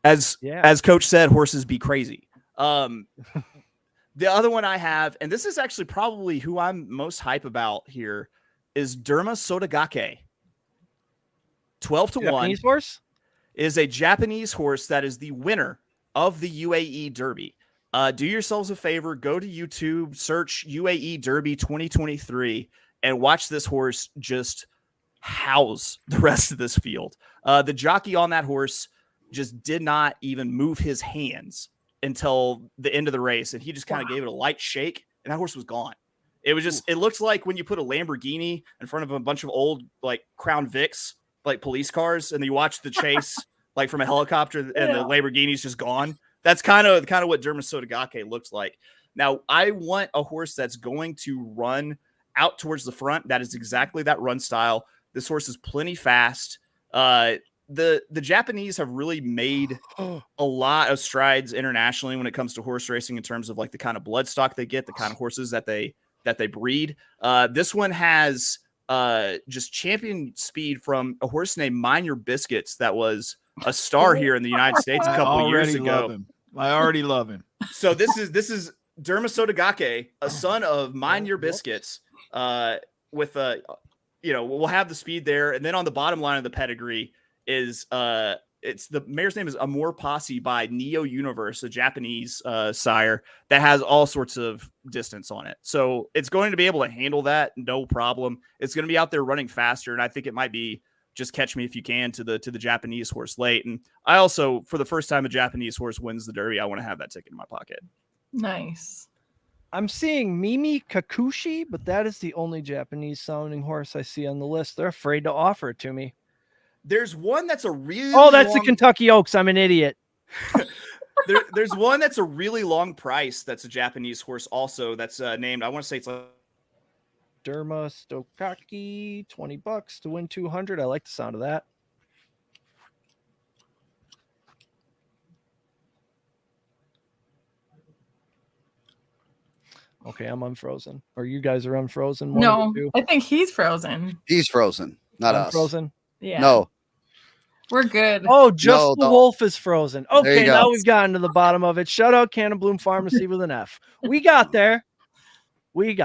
As Coach said, horses be crazy. The other one I have, and this is actually probably who I'm most hype about here, is Derma Sotogake. 12-1. Japanese horse? Is a Japanese horse that is the winner of the UAE Derby. Do yourselves a favor, go to YouTube, search UAE Derby 2023, and watch this horse just house the rest of this field. The jockey on that horse just did not even move his hands until the end of the race, and he just kind of gave it a light shake, and that horse was gone. It was just, it looks like when you put a Lamborghini in front of a bunch of old like Crown Vics, like police cars, and you watch the chase like from a helicopter, and the Lamborghini's just gone. That's kind of what Derma Sotogake looks like. Now, I want a horse that's going to run out towards the front. That is exactly that run style. This horse is plenty fast. The Japanese have really made a lot of strides internationally when it comes to horse racing in terms of like the kind of bloodstock they get, the kind of horses that they breed. This one has just champion speed from a horse named Mind Your Biscuits that was a star here in the United States a couple years ago. I already love him. So this is Derma Sotogake, a son of Mind Your Biscuits, with we'll have the speed there, and then on the bottom line of the pedigree is it's the mare's name is Amor Posse by Neo Universe, a Japanese sire that has all sorts of distance on it. So it's going to be able to handle that, no problem. It's going to be out there running faster, and I think it might be just catch me if you can to the Japanese horse late. And I also, for the first time a Japanese horse wins the Derby, I want to have that ticket in my pocket. Nice. I'm seeing Mimi Kakushi, but that is the only Japanese sounding horse I see on the list. They're afraid to offer it to me. There's one that's a really that's the Kentucky Oaks. I'm an idiot. There's one that's a really long price. That's a Japanese horse also. That's named, I want to say it's like Derma Stokaki, $20 to win 200. I like the sound of that. Okay, I'm unfrozen. Or you guys are unfrozen? No, I think he's frozen. He's frozen, not us. Frozen? Yeah. No. We're good. Oh, just the wolf is frozen. Okay, now we've gotten to the bottom of it. Shout out Cannon Bloom Pharmacy with an F. We got there. Where's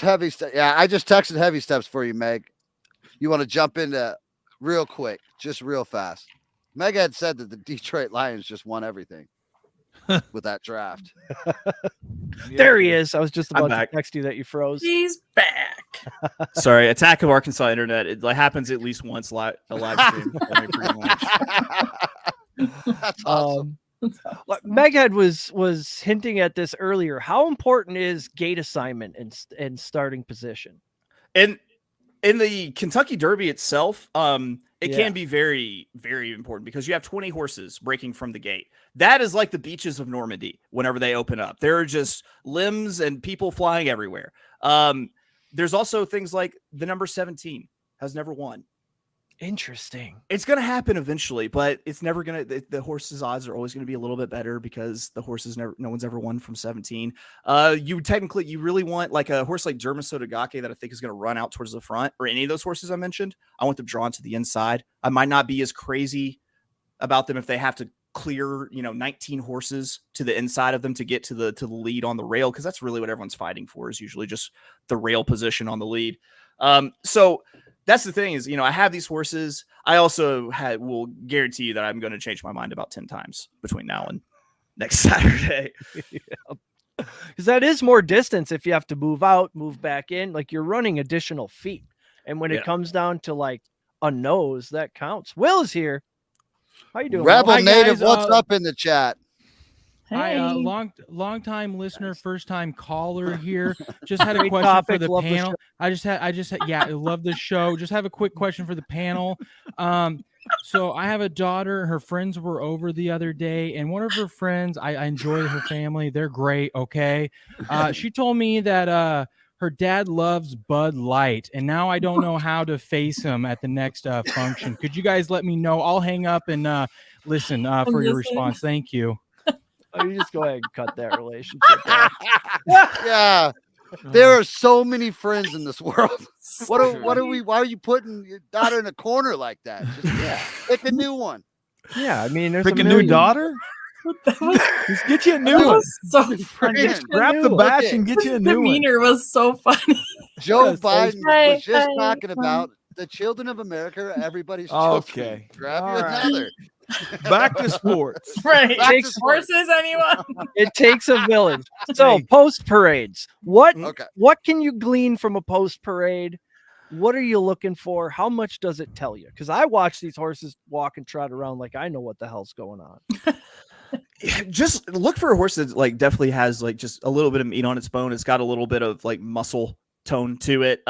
Heavy Steps? Yeah, I just texted Heavy Steps for you, Meg. You want to jump into real quick, just real fast. Meg had said that the Detroit Lions just won everything with that draft. There he is. I was just about to text you that you froze. He's back. Sorry, Attack of Arkansas Internet. It happens at least once a live stream. Pretty much. That's awesome. Meghead was hinting at this earlier. How important is gate assignment and starting position? And in the Kentucky Derby itself, it can be very, very important because you have 20 horses breaking from the gate. That is like the beaches of Normandy whenever they open up. There are just limbs and people flying everywhere. There's also things like the number 17 has never won. Interesting. It's going to happen eventually, but it's never going to. The horse's odds are always going to be a little bit better because the horses no one's ever won from 17. You really want like a horse like Dermasotogake that I think is going to run out towards the front, or any of those horses I mentioned. I want them drawn to the inside. I might not be as crazy about them if they have to clear 19 horses to the inside of them to get to the lead on the rail, because that's really what everyone's fighting for, is usually just the rail position on the lead. So that's the thing is, I have these horses. I also will guarantee you that I'm going to change my mind about 10 times between now and next Saturday. Because that is more distance if you have to move out, move back in. Like, you're running additional feet. And when it comes down to like a nose, that counts. Will is here. How you doing? Rebel Will? Native, what's up in the chat? Hi, long time listener, first time caller here. Just had a question for the panel. I love this show. Just have a quick question for the panel. So I have a daughter. Her friends were over the other day, and one of her friends, I enjoy her family. They're great. Okay. She told me that her dad loves Bud Light, and now I don't know how to face him at the next function. Could you guys let me know? I'll hang up and listen for your response. Thank you. Oh, you just go ahead and cut that relationship. Yeah. There are so many friends in this world. Why are you putting your daughter in a corner like that? Just pick a new one. Yeah, I mean, there's pick a new daughter. Just get you a new one. So funny. Grab the batch and get you a new one. Demeanor was so funny. Joe Biden was just talking about the children of America are everybody's children. Okay. Grab you another. Back to sports. Right. Back Takes to sports. horses, anyone? It takes a village. So post parades. What can you glean from a post parade? What are you looking for? How much does it tell you? Because I watch these horses walk and trot around like I know what the hell's going on. Just look for a horse that like definitely has like just a little bit of meat on its bone. It's got a little bit of like muscle tone to it.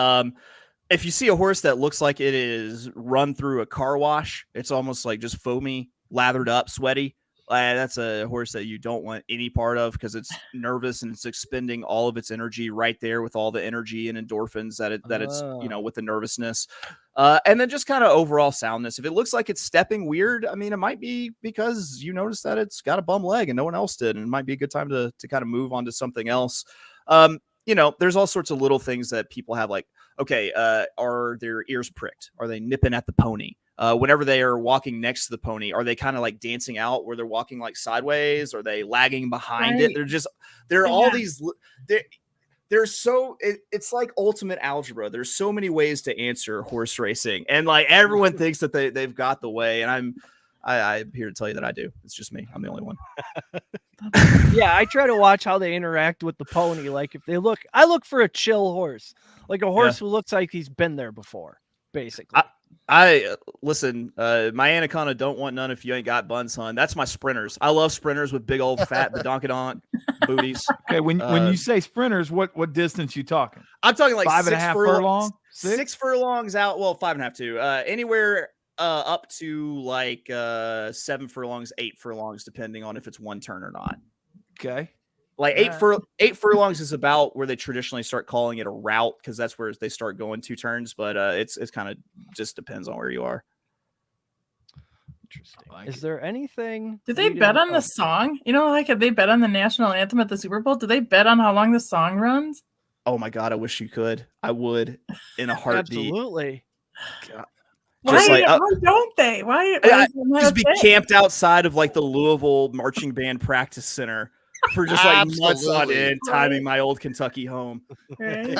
If you see a horse that looks like it is run through a car wash, it's almost like just foamy, lathered up, sweaty. That's a horse that you don't want any part of, because it's nervous and it's expending all of its energy right there with all the energy and endorphins that it's with the nervousness. And then just kind of overall soundness. If it looks like it's stepping weird, I mean, it might be because you notice that it's got a bum leg and no one else did, and it might be a good time to kind of move on to something else. There's all sorts of little things that people have, like, okay, are their ears pricked? Are they nipping at the pony? Whenever they are walking next to the pony, are they kind of like dancing out where they're walking like sideways? Are they lagging behind it? They're all these, it's like ultimate algebra. There's so many ways to answer horse racing, and like everyone thinks that they've got the way. And I'm here to tell you that I do. It's just me. I'm the only one. Yeah, I try to watch how they interact with the pony. Like, if I look for a chill horse, like a horse who looks like he's been there before, basically. I listen, my anaconda don't want none if you ain't got buns, son. That's my sprinters. I love sprinters with big old fat badonkadonk booties. Okay, when you say sprinters, what distance you talking? I'm talking like 5.5 furlong? 6 furlongs out. Well, 5.5 too. Anywhere up to like 7 furlongs, 8 furlongs, depending on if it's one turn or not. Okay. Like 8 furlongs is about where they traditionally start calling it a route, because that's where they start going 2 turns. But it's kind of just depends on where you are. Interesting. Is there anything? Did they bet on the song? Like if they bet on the national anthem at the Super Bowl, do they bet on how long the song runs? Oh my God, I wish you could. I would in a heartbeat. Absolutely. God. Why don't they? Why just be camped outside of like the Louisville marching band practice center for just like months on end, timing my old Kentucky home. Right.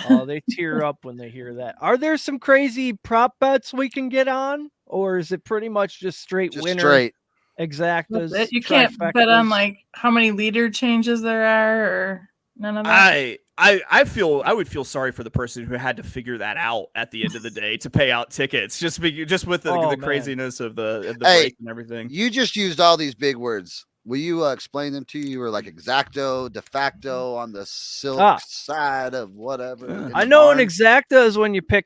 Oh, they tear up when they hear that. Are there some crazy prop bets we can get on, or is it pretty much just straight winner? Straight. Exactas. You can't bet on like how many leader changes there are, or none of that. I would feel sorry for the person who had to figure that out at the end of the day to pay out tickets, just with the craziness of the break and everything. You just used all these big words. Will you explain them to you? You were like exacto, de facto, on the silk side of whatever. I know an exacta is when you pick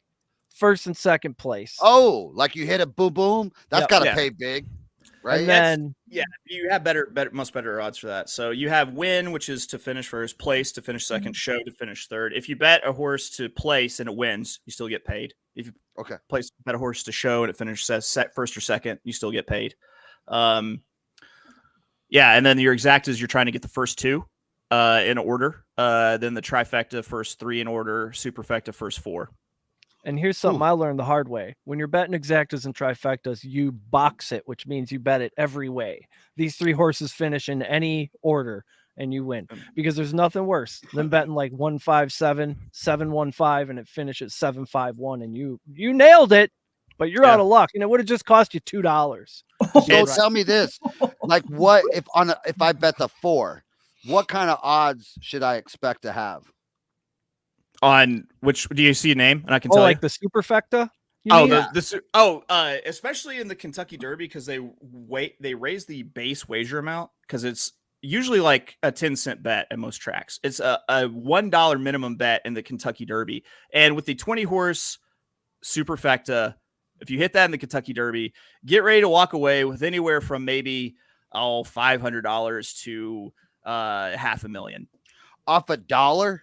first and second place. Oh, like you hit a boom boom. That's got to pay big. right? And then you have much better odds for that. So you have win, which is to finish first, place to finish second, show to finish third. If you bet a horse to place and it wins, you still get paid. If you bet a horse to show and it finishes set first or second, you still get paid. And then your exact is you're trying to get the first two in order. Then the trifecta, first three in order, superfecta, first four. And here's something I learned the hard way. When you're betting exactas and trifectas, you box it, which means you bet it every way. These three horses finish in any order and you win, because there's nothing worse than betting like 1-5-7, 7-1-5, and it finishes 7-5-1, and you nailed it, but you're out of luck, and it would have just cost you $2. So tell me this, like, what if I bet the 4, what kind of odds should I expect to have? On which, do you see a name? And I can tell like you. The superfecta. Especially in the Kentucky Derby, because they raise the base wager amount, because it's usually like a 10-cent bet at most tracks. It's a $1 minimum bet in the Kentucky Derby, and with the 20-horse superfecta, if you hit that in the Kentucky Derby, get ready to walk away with anywhere from maybe $500 to $500,000 off $1.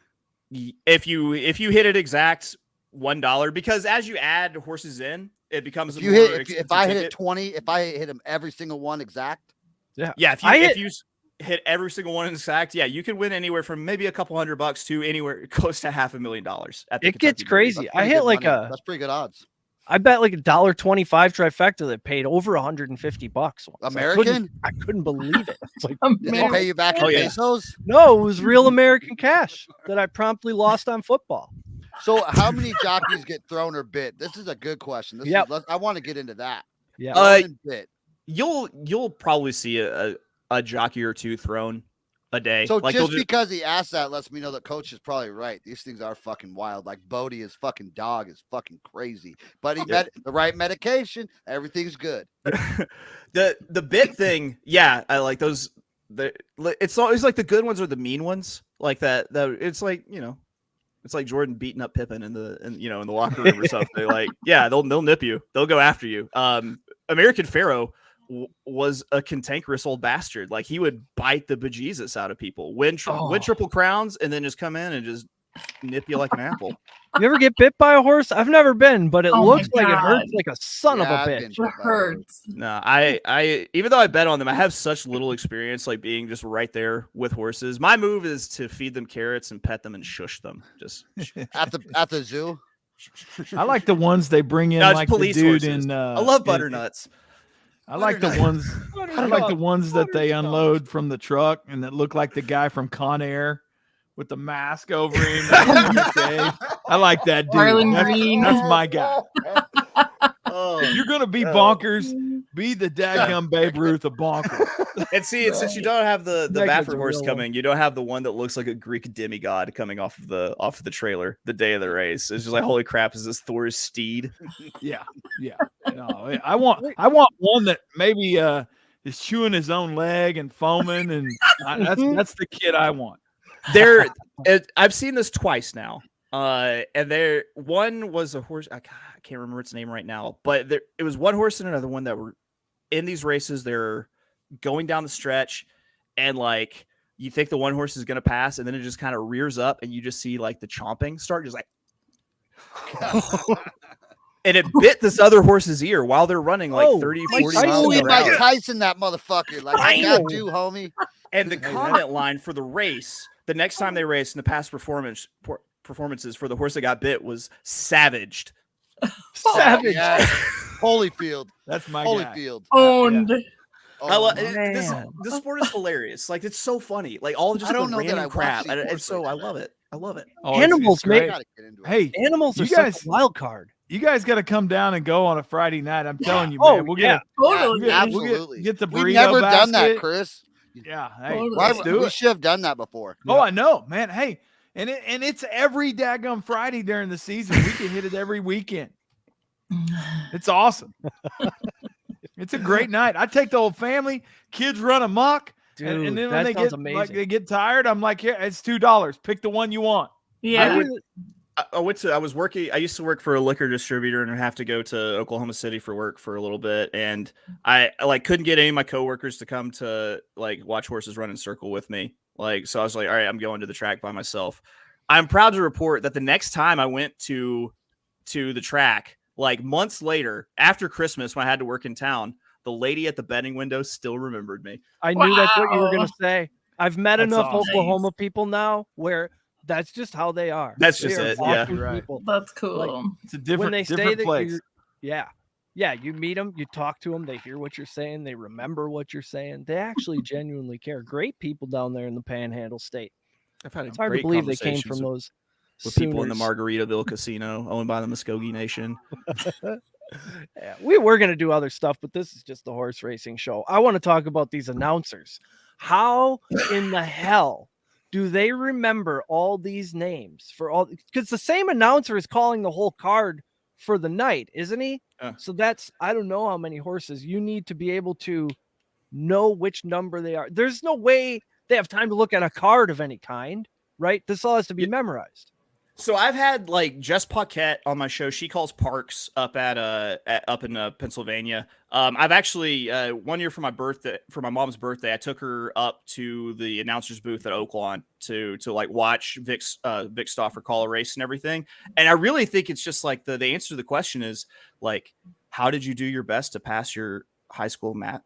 If you hit it exact $1, because as you add horses in, it becomes if I hit it 20, if I hit them every single one exact, if you hit every single one exact, you can win anywhere from maybe a couple $100 to anywhere close to $500,000. It gets crazy. I hit like that's pretty good odds. I bet like $1.25 trifecta that paid over $150 once. American? I couldn't believe it. It's like, did they pay you back in pesos? No, it was real American cash that I promptly lost on football. So how many jockeys get thrown or bit? This is a good question. I want to get into that. Yeah. You'll probably see a jockey or two thrown a day. So like just because he asked that lets me know that coach is probably right. These things are fucking wild. Like Bodie, his fucking dog is fucking crazy, but he met the right medication. Everything's good. The bit thing, I like those. It's always like the good ones or the mean ones, like that. It's like, it's like Jordan beating up Pippen in the locker room or something. Like, they'll nip you. They'll go after you. American Pharaoh was a cantankerous old bastard. Like, he would bite the bejesus out of people, win triple crowns, and then just come in and just nip you like an apple. You ever get bit by a horse? I've never been, but it looks like it hurts like a son of a bitch. It hurts. No, I even though I bet on them, I have such little experience, like being just right there with horses. My move is to feed them carrots and pet them and shush them. Just at the zoo. I like the ones they bring in, like police the dude horses. in. I love butternuts. I like the ones. I like the ones that they unload from the truck and that look like the guy from Con Air with the mask over him. I like that dude. That's my guy. If you're gonna be bonkers, be the dadgum Babe Ruth of bonkers. And since you don't have the Baffert horse coming, you don't have the one that looks like a Greek demigod coming off of the trailer the day of the race. It's just like, holy crap, is this Thor's steed? Yeah. No, I want one that maybe is chewing his own leg and foaming, and that's the kid I want. I've seen this twice now. And one was a horse. I can't remember its name right now, but it was one horse and another one that were in these races. They're going down the stretch, and like, you think the one horse is going to pass, and then it just kind of rears up, and you just see like the chomping start, just like, and it bit this other horse's ear while they're running like 30, 40 miles an hour. Mike Tyson, that motherfucker. Like, I got you, homie. And the comment line for the race, the next time they raced in the past performances for the horse that got bit was savaged. Savage. Holyfield. That's my Holyfield. Owned. Yeah. This sport is hilarious. Like, it's so funny. Like, all just the random crap. And so I love it. I love it. Animals, mate. Hey, animals are such a wild card. You guys got to come down and go on a Friday night. I'm telling you, man. We'll get absolutely. Get the burrito We've never basket. done that, Chris. Yeah. Hey, we should have done that before. Oh, I know, man. Hey, and it's every daggum Friday during the season. We can hit it every weekend. It's awesome. It's a great night. I take the whole family. Kids run amok. Dude, and then when they amazing. get tired, I'm like, here, it's $2. Pick the one you want. Yeah. I used to work for a liquor distributor and have to go to Oklahoma City for work for a little bit. And I like couldn't get any of my coworkers to come to like watch horses run in circle with me. Like, so I was like, all right, I'm going to the track by myself. I'm proud to report that the next time I went to the track, like months later, after Christmas, when I had to work in town, the lady at the betting window still remembered me. I knew that's what you were going to say. I've met enough awesome. Oklahoma people now where that's just how they are. That's just it. Yeah. Right. That's cool. Like, It's a different, when they different say that place. yeah, you meet them, you talk to them, they hear what you're saying, they remember what you're saying. They actually genuinely care. Great people down there in the Panhandle State. I've had It's hard to believe they came from those with people in the Margaritaville casino owned by the Muskogee Nation. Yeah, we were going to do other stuff, but this is just the horse racing show. I want to talk about these announcers. How in the hell do they remember all these names for all? Because the same announcer is calling the whole card for the night, isn't he? So that's, I don't know how many horses. You need to be able to know which number they are. There's no way they have time to look at a card of any kind, right? This all has to be memorized. So I've had like Jess Paquette on my show. She calls parks up up in Pennsylvania. I've actually 1 year for my mom's birthday, I took her up to the announcer's booth at Oaklawn to like watch Vic Stauffer call a race and everything. And I really think it's just like the answer to the question is like, how did you do your best to pass your high school math,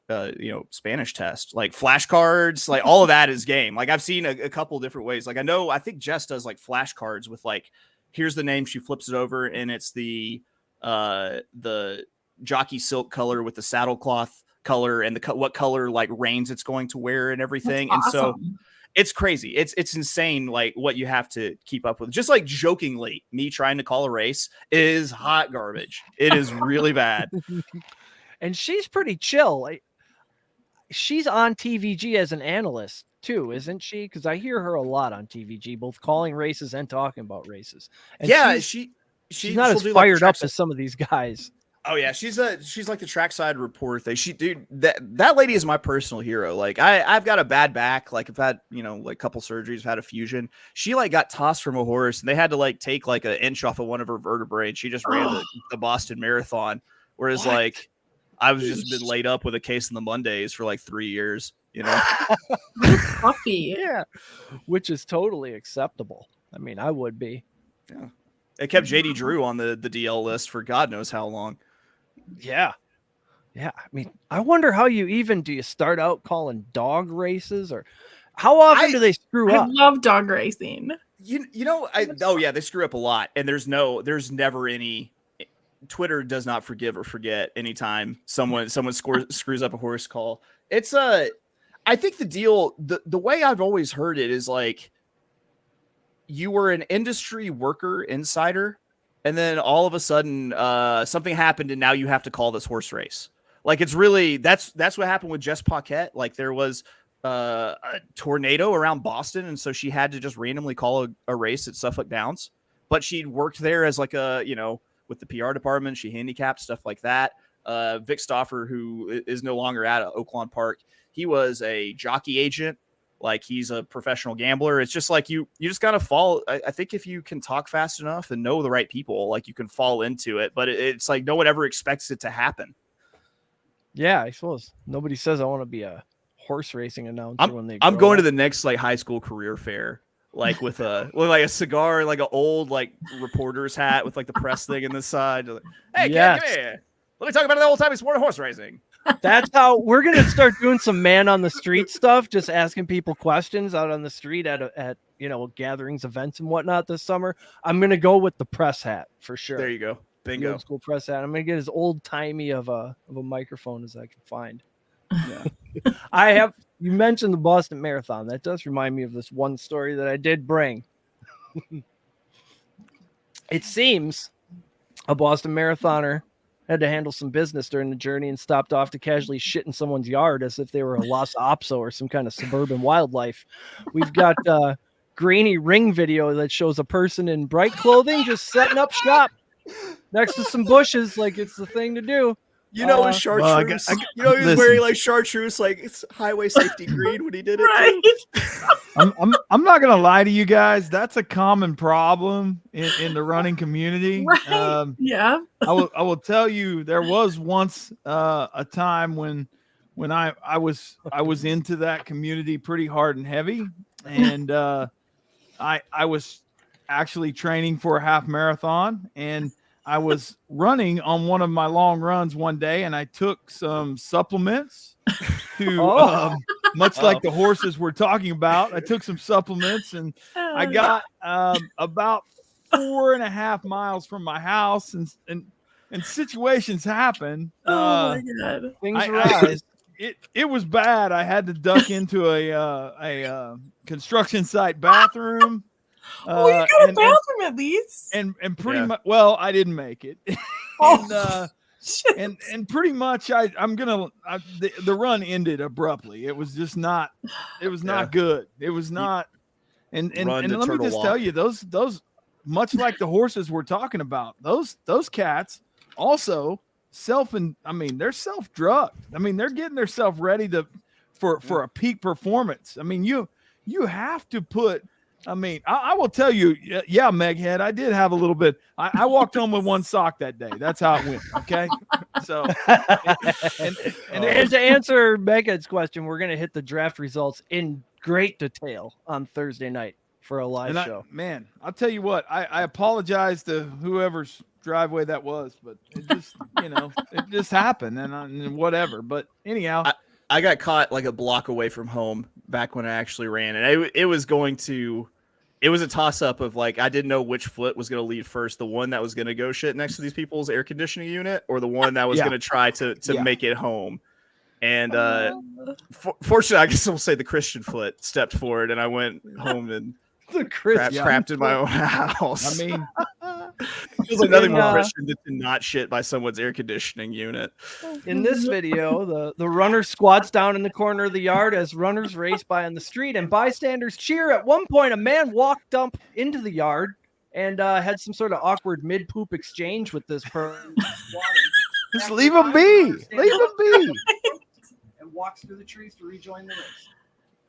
Spanish test? Like flashcards, like all of that is game. Like I've seen a couple different ways. Like I think Jess does like flashcards with like, here's the name, she flips it over and it's the jockey silk color with the saddle cloth color and what color like reins it's going to wear and everything. That's and awesome. so it's crazy. It's insane. Like what you have to keep up with. Just like jokingly, me trying to call a race is hot garbage. It is really bad. And she's pretty chill. Like, she's on TVG as an analyst too, isn't she? Because I hear her a lot on TVG, both calling races and talking about races. And yeah, she's not as fired up as some of these guys. Oh yeah, she's like the trackside report. That lady is my personal hero. Like I've got a bad back. Like I've had like a couple surgeries, I've had a fusion. She like got tossed from a horse and they had to like take like an inch off of one of her vertebrae. And she just ran the Boston Marathon. Whereas like I've just been laid up with a case in the Mondays for like 3 years, Puppy. Yeah. Which is totally acceptable. I mean, I would be. Yeah. It kept JD Drew on the DL list for God knows how long. Yeah. Yeah. I mean, I wonder how do you start out calling dog races, or how often do they screw up? I love dog racing. They screw up a lot. And there's never any. Twitter does not forgive or forget anytime someone screws up a horse call. It's I think the deal, the way I've always heard it is like you were an industry worker insider, and then all of a sudden something happened, and now you have to call this horse race. Like it's really that's what happened with Jess Paquette. Like there was a tornado around Boston, and so she had to just randomly call a race at Suffolk Downs. But she'd worked there as like with the PR department, she handicapped stuff like that. Vic Stauffer, who is no longer at Oaklawn Park, he was a jockey agent. Like he's a professional gambler. It's just like you just gotta fall. I think if you can talk fast enough and know the right people, like you can fall into it. But it's like no one ever expects it to happen. Yeah, I suppose nobody says I want to be a horse racing announcer when they. I'm going to the next like high school career fair. Like with a cigar and like an old like reporter's hat with like the press thing in the side. Like, hey, kid, come here. Let me talk about the old timey sport of horse racing. That's how we're gonna start doing some man on the street stuff, just asking people questions out on the street at gatherings, events, and whatnot this summer. I'm gonna go with the press hat for sure. There you go, bingo. The old school press hat. I'm gonna get as old timey of a microphone as I can find. Yeah. You mentioned the Boston Marathon. That does remind me of this one story that I did bring. It seems a Boston marathoner had to handle some business during the journey and stopped off to casually shit in someone's yard as if they were a Lhasa Apso or some kind of suburban wildlife. We've got grainy ring video that shows a person in bright clothing just setting up shop next to some bushes like it's the thing to do. You know, his chartreuse. He was wearing like chartreuse, like it's highway safety green when he did it. Right. I'm not gonna lie to you guys. That's a common problem in the running community. Right. Yeah. I will tell you, there was once a time when I was into that community pretty hard and heavy, and I was actually training for a half marathon, and I was running on one of my long runs one day, and I took some supplements to, much like the horses we're talking about, I took some supplements, and I got about 4.5 miles from my house, and situations happen. Oh my God. Things rise. It was bad. I had to duck into a construction site bathroom. You got a bathroom at least. And pretty much, well, I didn't make it. and pretty much the run ended abruptly. It was just not, it was not good. It was not. And let me just tell you, those much like the horses we're talking about, those cats also they're self-drugged. I mean, they're getting themselves ready for a peak performance. I mean, you have to put, I will tell you, yeah, Meghead, I did have a little bit. I walked home with one sock that day. That's how it went. Okay. So, and to answer Meghead's question, we're going to hit the draft results in great detail on Thursday night for a live show. I'll tell you what, I apologize to whoever's driveway that was, but it just, it just happened and whatever. But anyhow, I got caught like a block away from home back when I actually ran, and it was a toss up of like, I didn't know which foot was going to lead first, the one that was going to go shit next to these people's air conditioning unit, or the one that was going to try to make it home. And fortunately, I guess we'll say the Christian foot stepped forward, and I went home and crapped in my own house. I mean, there's nothing more Christian than to not shit by someone's air conditioning unit. In this video, the runner squats down in the corner of the yard as runners race by on the street, and bystanders cheer. At one point, a man walked up into the yard and had some sort of awkward mid-poop exchange with this person. Just leave him be. Leave him be. And walks through the trees to rejoin the race.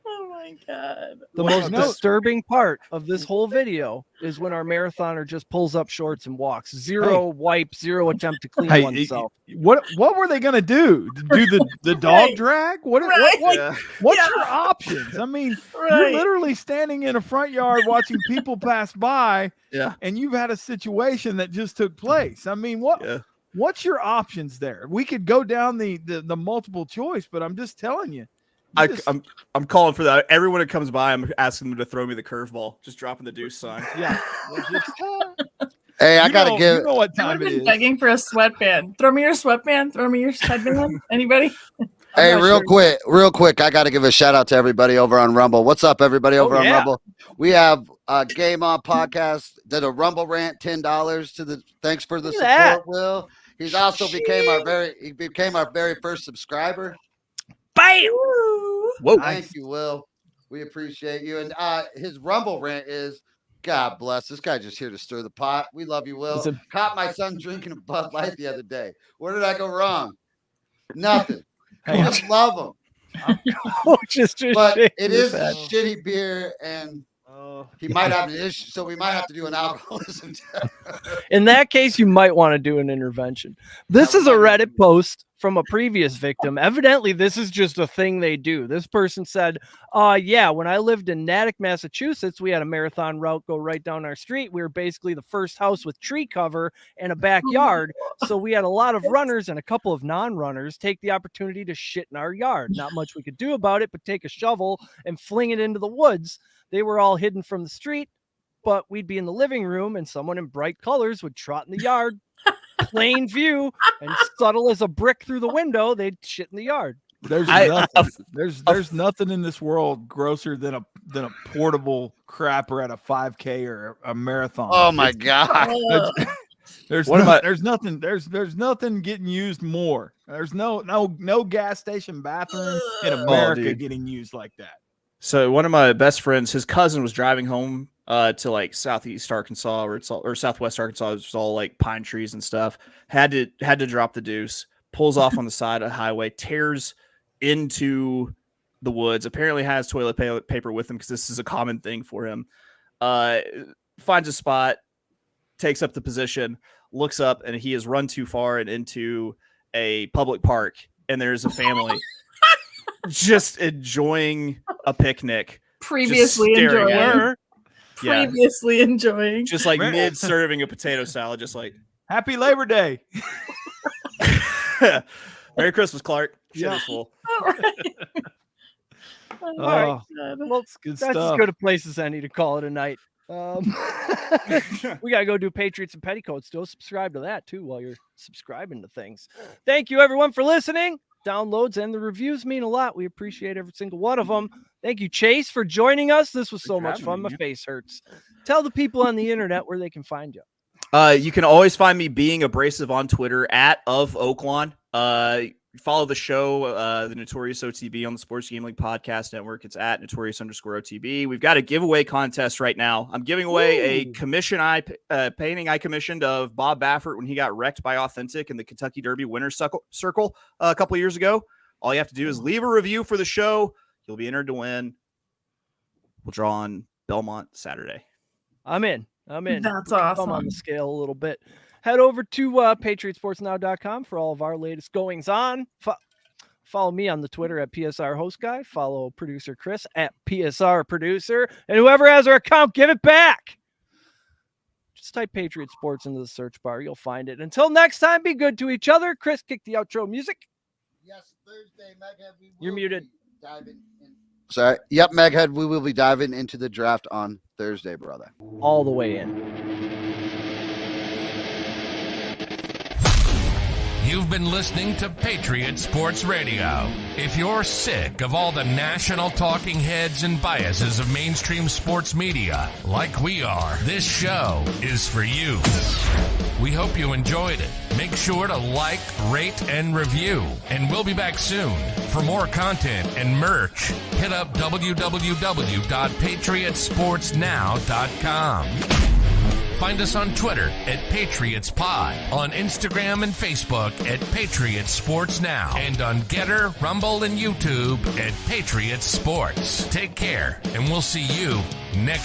Oh my God. The most disturbing part of this whole video is when our marathoner just pulls up shorts and walks. Zero wipe, zero attempt to clean oneself. What were they gonna do? Do the dog drag? What's your options? I mean, you're literally standing in a front yard watching people pass by, and you've had a situation that just took place. I mean, what's your options there? We could go down the multiple choice, but I'm just telling you. I'm calling for that. Everyone that comes by, I'm asking them to throw me the curveball. Just dropping the deuce sign. Yeah. Hey, I gotta give. You know what time it is. Begging for a sweatband. Throw me your sweatband. Throw me your headband. Anybody? Hey, real quick. I gotta give a shout out to everybody over on Rumble. What's up, everybody over on Rumble? We have a Game On podcast. Did a Rumble rant, $10 to the. Thanks for the support, Will. He's also became our very first subscriber. Bam! Whoa! Thank you, Will. We appreciate you. And his Rumble rant is, God bless, this guy just here to stir the pot. We love you, Will. Caught my son drinking a Bud Light the other day. Where did I go wrong? Nothing. I just love him. But it is shitty beer, and he might have an issue, so we might have to do an alcoholism test. In that case, you might want to do an intervention. This is a Reddit post from a previous victim. Evidently, this is just a thing they do. This person said, when I lived in Natick, Massachusetts, we had a marathon route go right down our street. We were basically the first house with tree cover and a backyard. So we had a lot of runners and a couple of non-runners take the opportunity to shit in our yard. Not much we could do about it, but take a shovel and fling it into the woods. They were all hidden from the street, but we'd be in the living room and someone in bright colors would trot in the yard, plain view, and subtle as a brick through the window, they'd shit in the yard. There's nothing. There's nothing in this world grosser than a portable crapper at a 5K or a marathon. Oh my God. There's nothing getting used more. There's no gas station bathroom in America getting used like that. So one of my best friends, his cousin was driving home to like southeast Arkansas or southwest Arkansas. It was all like pine trees and stuff. Had to drop the deuce. pulls off on the side of the highway, tears into the woods, apparently has toilet paper with him because this is a common thing for him. Finds a spot, takes up the position, looks up, and he has run too far and into a public park, and there's a family just enjoying a picnic. Previously enjoying. Just like mid-serving a potato salad, just like, Happy Labor Day. Merry Christmas, Clark. Yeah. Full. All right. All right. Well, Good that's stuff. as good a place as any to call it a night. We got to go do Patriots and Petticoats. Still subscribe to that, too, while you're subscribing to things. Thank you, everyone, for listening. Downloads and the reviews mean a lot. We appreciate every single one of them. Thank you, Chase, for joining us. This was so much fun. My face hurts. Tell the people on the internet where they can find you. You can always find me being abrasive on Twitter at @OfOaklawn. Follow the show, the Notorious OTB on the Sports Gambling Podcast Network. It's at Notorious_OTB. We've got a giveaway contest right now. I'm giving away a commission painting I commissioned of Bob Baffert when he got wrecked by Authentic in the Kentucky Derby Winners Circle a couple of years ago. All you have to do is leave a review for the show. You'll be entered to win. We'll draw on Belmont Saturday. I'm in. That's awesome. I'm on the scale a little bit. Head over to PatriotSportsNow.com for all of our latest goings on. Follow me on the Twitter at PSR Host Guy. Follow producer Chris at PSR Producer. And whoever has our account, give it back. Just type Patriot Sports into the search bar. You'll find it. Until next time, be good to each other. Chris, kick the outro music. Yes, Thursday, Meghead. You're muted. Sorry. Yep, Meghead. We will be diving into the draft on Thursday, brother. All the way in. You've been listening to Patriot Sports Radio. If you're sick of all the national talking heads and biases of mainstream sports media, like we are, this show is for you. We hope you enjoyed it. Make sure to like, rate, and review. And we'll be back soon. For more content and merch, hit up www.patriotsportsnow.com. Find us on Twitter at PatriotsPod, on Instagram and Facebook at Patriot Sports Now, and on Getter, Rumble, and YouTube at Patriot Sports. Take care, and we'll see you next